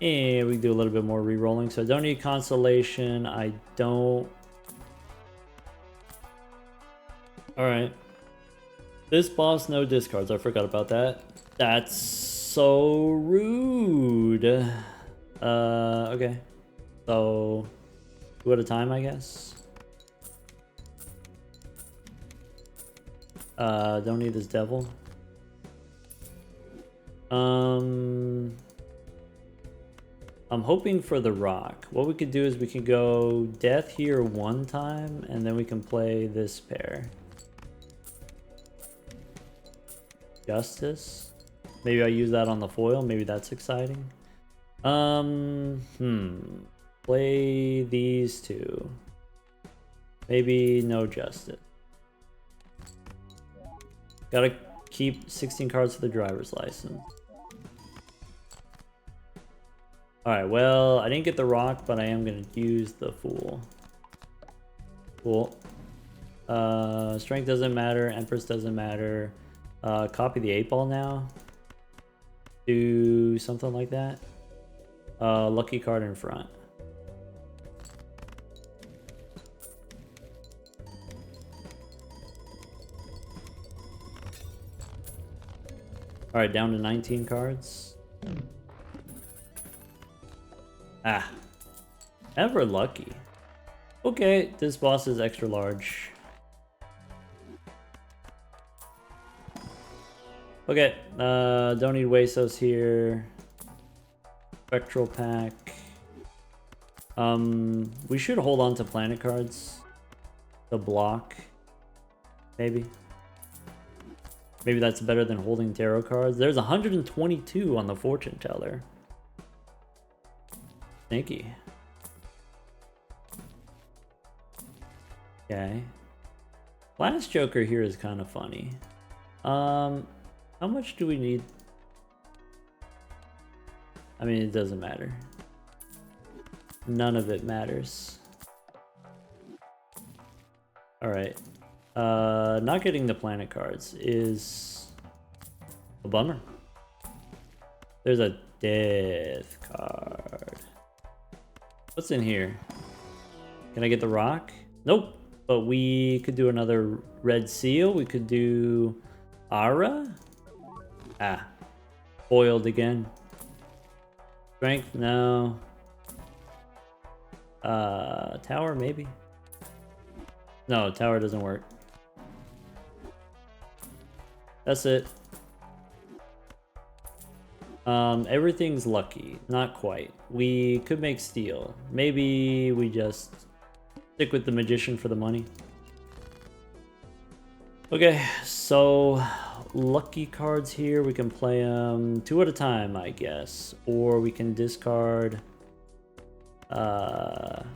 And we can do a little bit more re-rolling. So I don't need Constellation. I don't... Alright. This boss, no discards. I forgot about that. That's so rude. Okay. So, 2 at a time, I guess. Don't need this devil. I'm hoping for the rock. What we could do is we can go Death here one time, and then we can play this pair. Justice. Maybe I use that on the foil. Maybe that's exciting. Play these two. Maybe no Justice. Gotta keep 16 cards for the driver's license. Alright, well, I didn't get the rock, but I am gonna use the Fool. Cool. Strength doesn't matter, Empress doesn't matter. Copy the 8-ball now. Do something like that. Lucky card in front. Alright, down to 19 cards. Ah. Ever lucky. Okay, this boss is extra large. Okay, don't need Huesos here. Spectral Pack. We should hold on to planet cards. The block. Maybe. Maybe that's better than holding tarot cards. There's 122 on the fortune teller. Sneaky. Okay. Last Joker here is kind of funny. How much do we need? I mean, it doesn't matter. None of it matters. Alright. Not getting the planet cards is a bummer. There's a death card. What's in here? Can I get the rock? Nope. But we could do another red seal. We could do Ara. Ah. Foiled again. Strength? No. Tower, maybe? No, tower doesn't work. That's it. Everything's lucky. Not quite. We could make steel. Maybe we just stick with the magician for the money. Okay, so lucky cards here. We can play them 2 at a time, I guess. Or we can discard some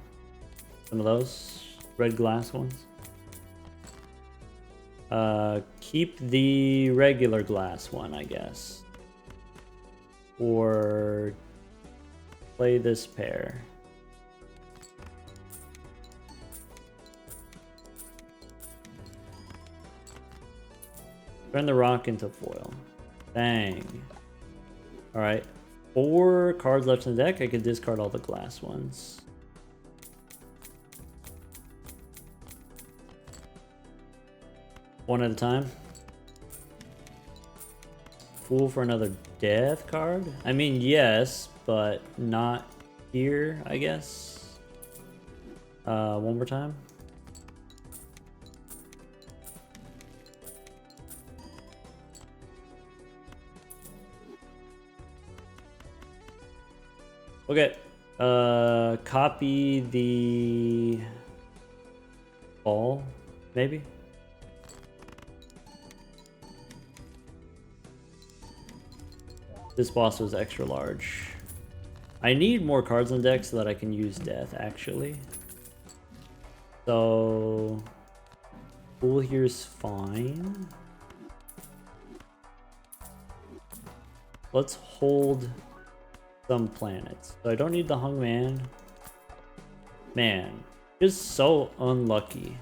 of those red glass ones. Keep the regular glass one, I guess. Or play this pair. Turn the rock into foil. Dang. Alright. 4 cards left in the deck. I could discard all the glass ones. One at a time. Fool for another death card? I mean, yes, but not here, I guess. One more time. Okay. Copy the ball, maybe? This boss was extra large. I need more cards on deck so that I can use death, actually. So... Pool here's fine. Let's hold some planets. So I don't need the Hung Man. Man, just so unlucky.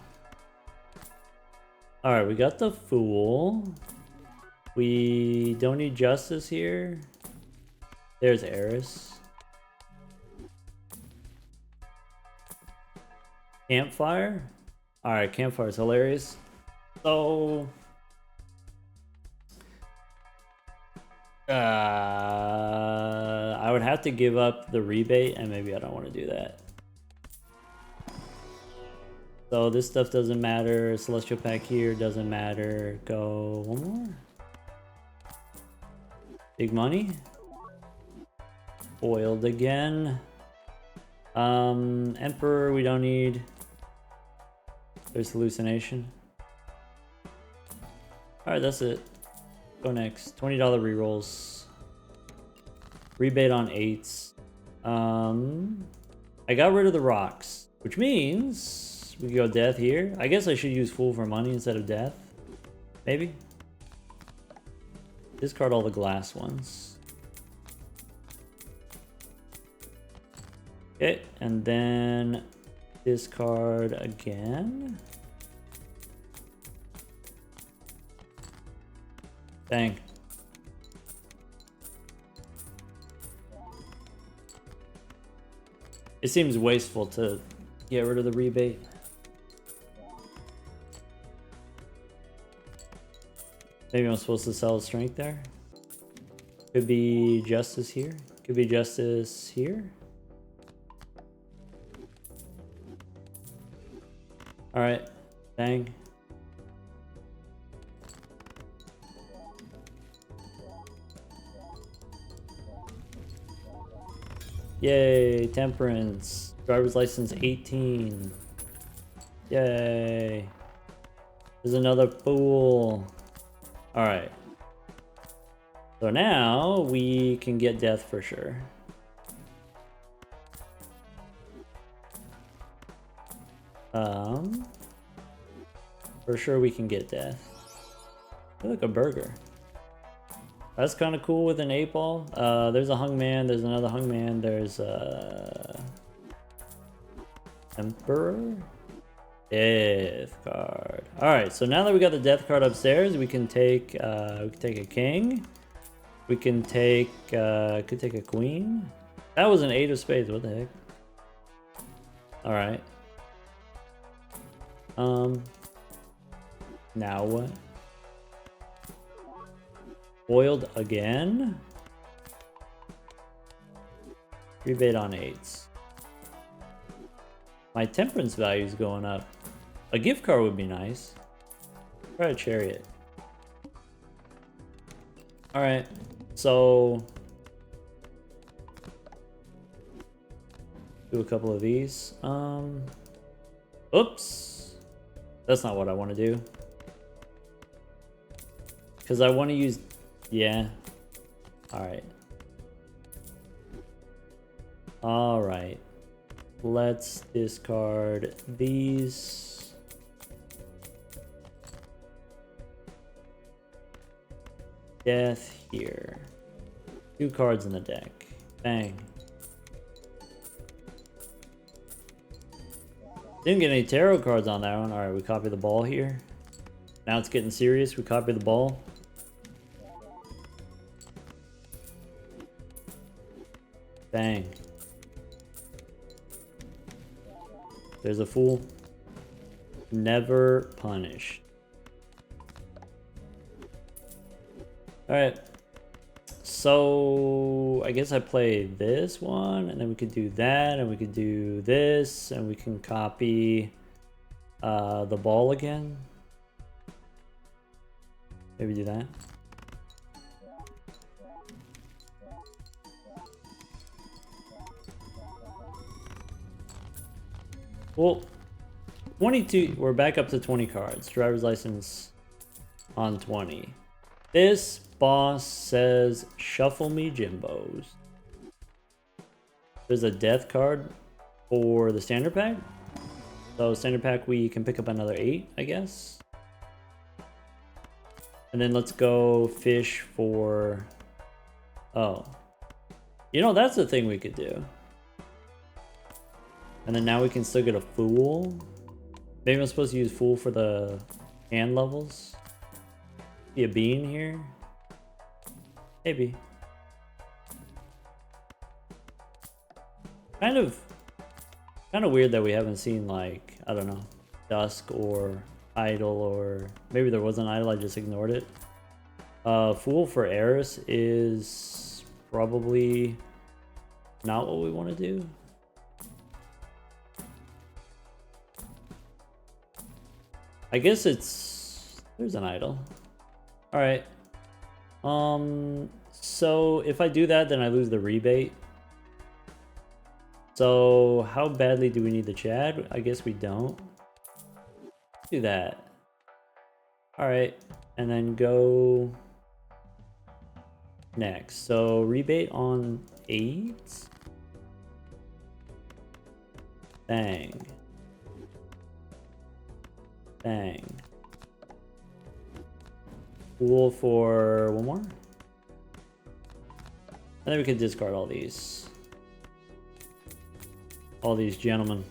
Alright, we got the Fool. We don't need Justice here. There's Eris. Campfire? Alright, Campfire is hilarious. So... I would have to give up the rebate, and maybe I don't want to do that. So this stuff doesn't matter. Celestial Pack here doesn't matter. Go one more. Big money. Foiled again. Emperor we don't need. There's hallucination. Alright, that's it. Go next. $20 rerolls. Rebate on 8s. I got rid of the rocks, which means we can go death here. I guess I should use Fool for money instead of death. Maybe. Discard all the glass ones. Okay, and then discard again. Dang. It seems wasteful to get rid of the rebate. Maybe I'm supposed to sell strength there. Could be justice here. Could be justice here. Alright. Dang. Yay, temperance. Driver's license 18. Yay. There's another pool. Alright. So now we can get death for sure. For sure we can get death. I like a burger. That's kind of cool with an 8-ball. There's a Hung Man. There's another Hung Man. There's Emperor. Death card. All right. So now that we got the death card upstairs, we can take a king. We can take could take a queen. That was an 8 of spades. What the heck? All right. Now what? Foiled again. Rebate on 8s. My temperance value is going up. A gift card would be nice. Try a chariot. Alright, so do a couple of these. Oops. That's not what I want to do. Because I want to use... Yeah. Alright. Alright. Let's discard these. Death here. 2 cards in the deck. Bang. Didn't get any tarot cards on that one. Alright, we copy the ball here. Now it's getting serious. We copy the ball. Bang. There's a fool. Never punished. Alright. So I guess I play this one, and then we could do that, and we could do this, and we can copy the ball again. Maybe do that. Well, 22. We're back up to 20 cards. Driver's license on 20. This boss says, shuffle me Jimbos. There's a death card for the standard pack. So standard pack, we can pick up another 8, I guess. And then let's go fish for... Oh. You know, that's the thing we could do. And then now we can still get a Fool. Maybe I'm supposed to use Fool for the hand levels. See a bean here? Maybe. Kind of weird that we haven't seen, like, I don't know, Dusk or Idol, or maybe there was an Idol, I just ignored it. Fool for Eris is probably not what we want to do. I guess there's an Idol. Alright. So if I do that, then I lose the rebate. So how badly do we need the Chad? I guess we don't. Let's do that. Alright, and then go next. So rebate on 8. Bang. Bang. Fool for one more. And then we can discard all these. All these gentlemen.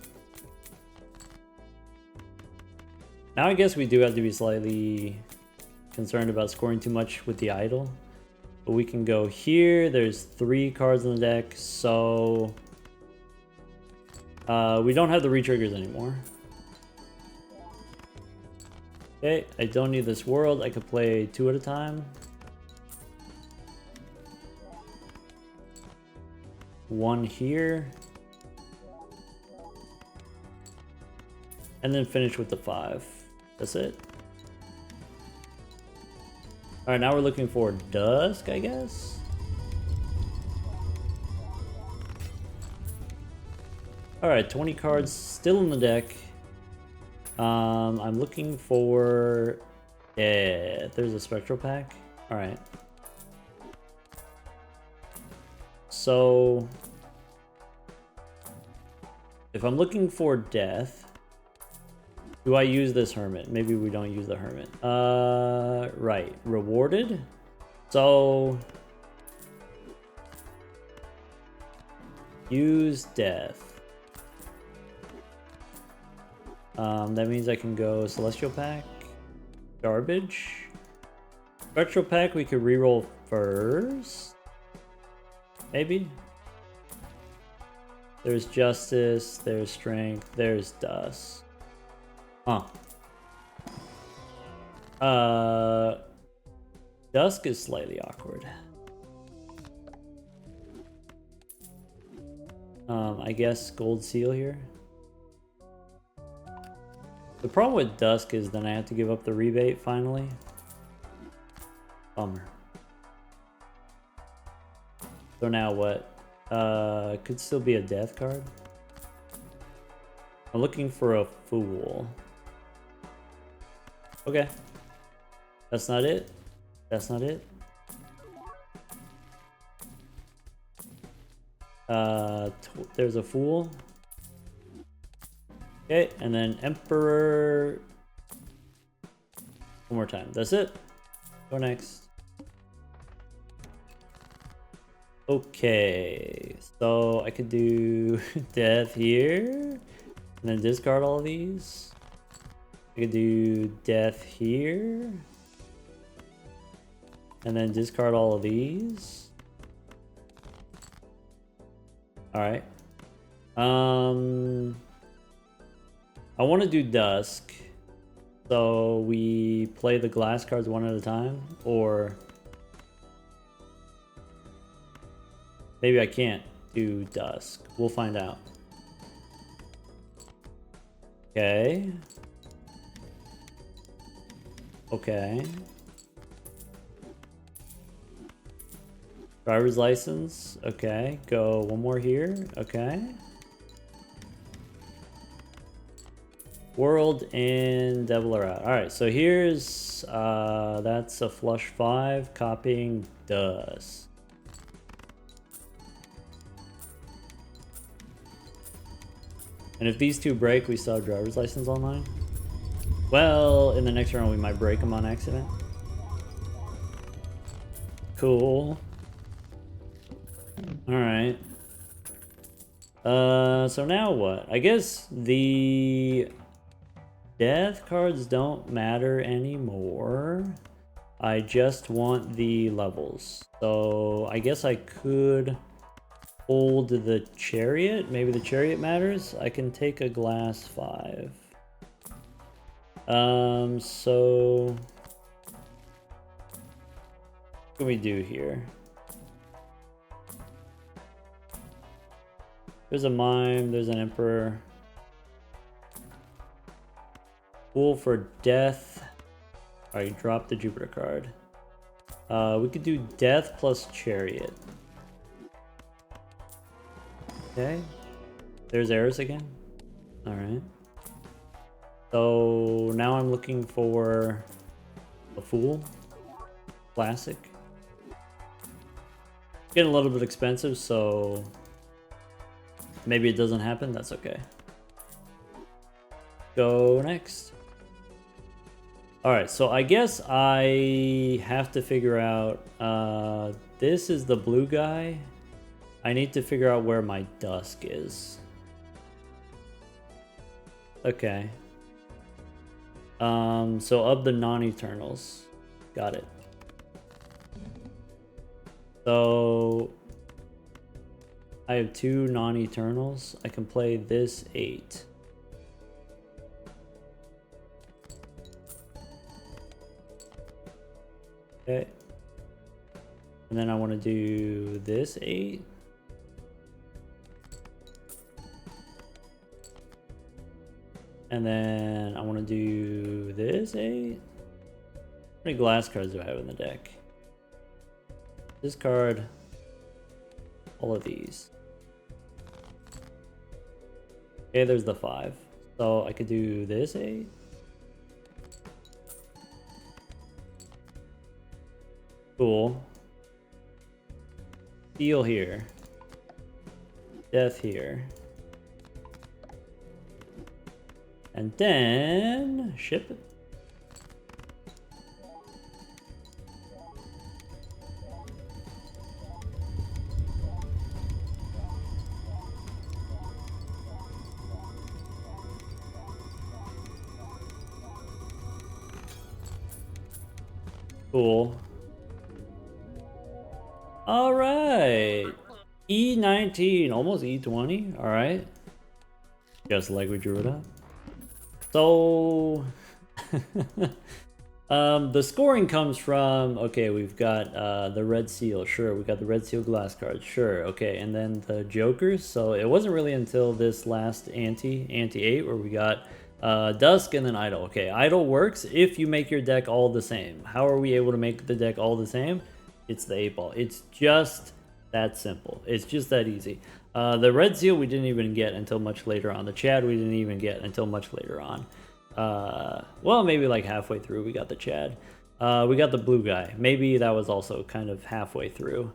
Now I guess we do have to be slightly concerned about scoring too much with the Idol. But we can go here. There's 3 cards in the deck, so... we don't have the re-triggers anymore. Okay, I don't need this world. I could play 2 at a time. 1 here. And then finish with the 5. That's it. Alright, now we're looking for Dusk, I guess? Alright, 20 cards still in the deck. I'm looking for... Yeah, there's a Spectral pack. Alright. So... if I'm looking for Death... do I use this Hermit? Maybe we don't use the Hermit. Right. Rewarded? So... use Death. That means I can go Celestial Pack. Garbage. Spectral Pack we could reroll first. Maybe. There's Justice, there's Strength, there's Dust. Huh. Dusk is slightly awkward. I guess Gold Seal here. The problem with Dusk is then I have to give up the rebate finally. Bummer. So now what? Could still be a Death card. I'm looking for a Fool. Okay. That's not it. That's not it. There's a Fool. Okay, and then Emperor. One more time. That's it. Go next. Okay, so I could do Death here, and then discard all these. I could do Death here, and then discard all of these. Alright. I want to do Dusk, so we play the glass cards one at a time, or maybe I can't do Dusk. We'll find out. Okay. Okay. Driver's license. Okay. Go one more here. Okay. World and Devil are out. Alright, so here's that's a flush 5, copying dust. And if these two break, we still have driver's license online. Well, in the next round we might break them on accident. Cool. Alright. So now what? I guess the death cards don't matter anymore. I just want the levels. So I guess I could hold the chariot. Maybe the chariot matters. I can take a glass 5. So what can we do here? There's a mime, there's an emperor. Fool for death. Alright, drop the Jupiter card. We could do death plus chariot. Okay. There's Eris again. Alright. So now I'm looking for a fool. Classic. Getting a little bit expensive, so maybe it doesn't happen. That's okay. Go next. Alright, so I guess I have to figure out, this is the blue guy. I need to figure out where my dusk is. Okay. So of the non-eternals. Got it. So I have 2 non-eternals. I can play this 8. Okay. And then I want to do this 8. And then I want to do this 8. How many glass cards do I have in the deck? This card. All of these. Okay, there's the 5. So I could do this 8. Cool. Steal here. Death here. And then ship it. Cool. All right. E19, almost E20. All right. Just like we drew it up. So, the scoring comes from, okay, we've got the red seal, sure, we got the red seal glass card, sure, okay, and then the jokers. So it wasn't really until this last ante 8, where we got dusk and then idol. Okay, idol works if you make your deck all the same. How are we able to make the deck all the same? It's the 8-ball. It's just that simple. It's just that easy. The red seal we didn't even get until much later on. The Chad we didn't even get until much later on. Well, maybe like halfway through we got the Chad. We got the blue guy. Maybe that was also kind of halfway through.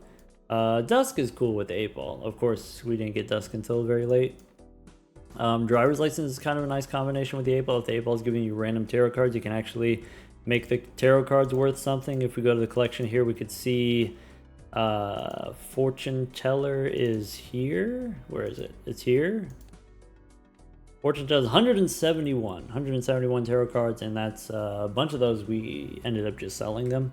Dusk is cool with the 8-ball. Of course, we didn't get Dusk until very late. Driver's license is kind of a nice combination with the 8-ball. If the 8-ball is giving you random tarot cards, you can actually make the tarot cards worth something. If we go to the collection here, we could see Fortune Teller is here. Where is it? It's here. Fortune Teller is 171 tarot cards, and that's a bunch of those we ended up just selling them.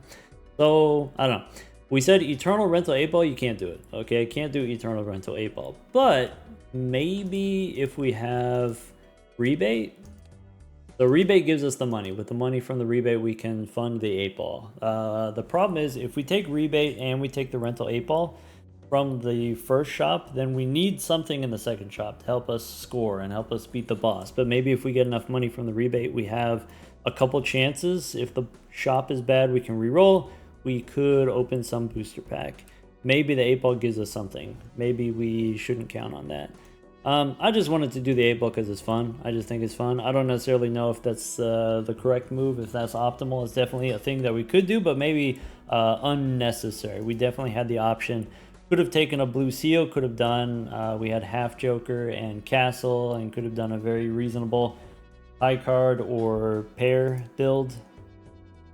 So I don't know. We said Eternal Rental 8-ball, you can't do it. Okay, can't do Eternal Rental 8-ball. But maybe if we have rebate. The rebate gives us the money. With the money from the rebate, we can fund the 8-ball. The problem is, if we take rebate and we take the rental 8-ball from the first shop, then we need something in the second shop to help us score and help us beat the boss. But maybe if we get enough money from the rebate, we have a couple chances. If the shop is bad, we can re-roll. We could open some booster pack. Maybe the 8-ball gives us something. Maybe we shouldn't count on that. I just wanted to do the 8 ball because it's fun. I just think it's fun. I don't necessarily know if that's the correct move, if that's optimal. It's definitely a thing that we could do, but maybe unnecessary. We definitely had the option. Could have taken a blue seal, could have done, we had half Joker and Castle, and could have done a very reasonable high card or pair build.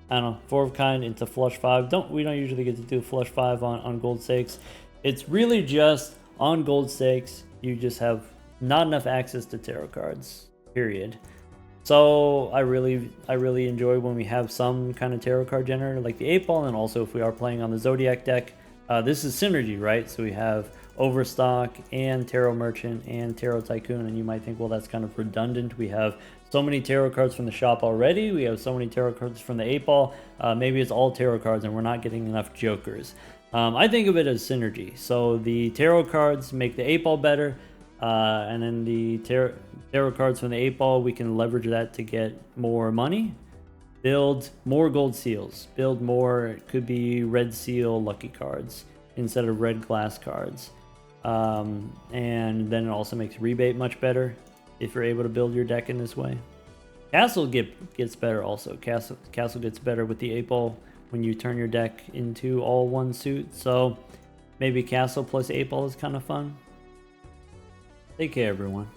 I don't know, 4 of kind into flush 5. We don't usually get to do flush 5 on gold stakes. It's really just on gold stakes, you just have not enough access to tarot cards, period. So I really enjoy when we have some kind of tarot card generator like the 8 ball, and also if we are playing on the Zodiac deck. This is synergy, right? So we have Overstock and Tarot Merchant and Tarot Tycoon, and you might think, well, that's kind of redundant. We have so many tarot cards from the shop already. We have so many tarot cards from the 8 ball. Maybe it's all tarot cards and we're not getting enough jokers. I think of it as synergy. So the tarot cards make the 8 ball better, and then the tarot cards from the 8 ball, we can leverage that to get more money. Build more gold seals. Build more, it could be red seal lucky cards instead of red glass cards. And then it also makes rebate much better if you're able to build your deck in this way. Castle gets better also. Castle gets better with the 8 ball when you turn your deck into all one suit. So maybe Castle plus 8 ball is kind of fun. Take care, everyone.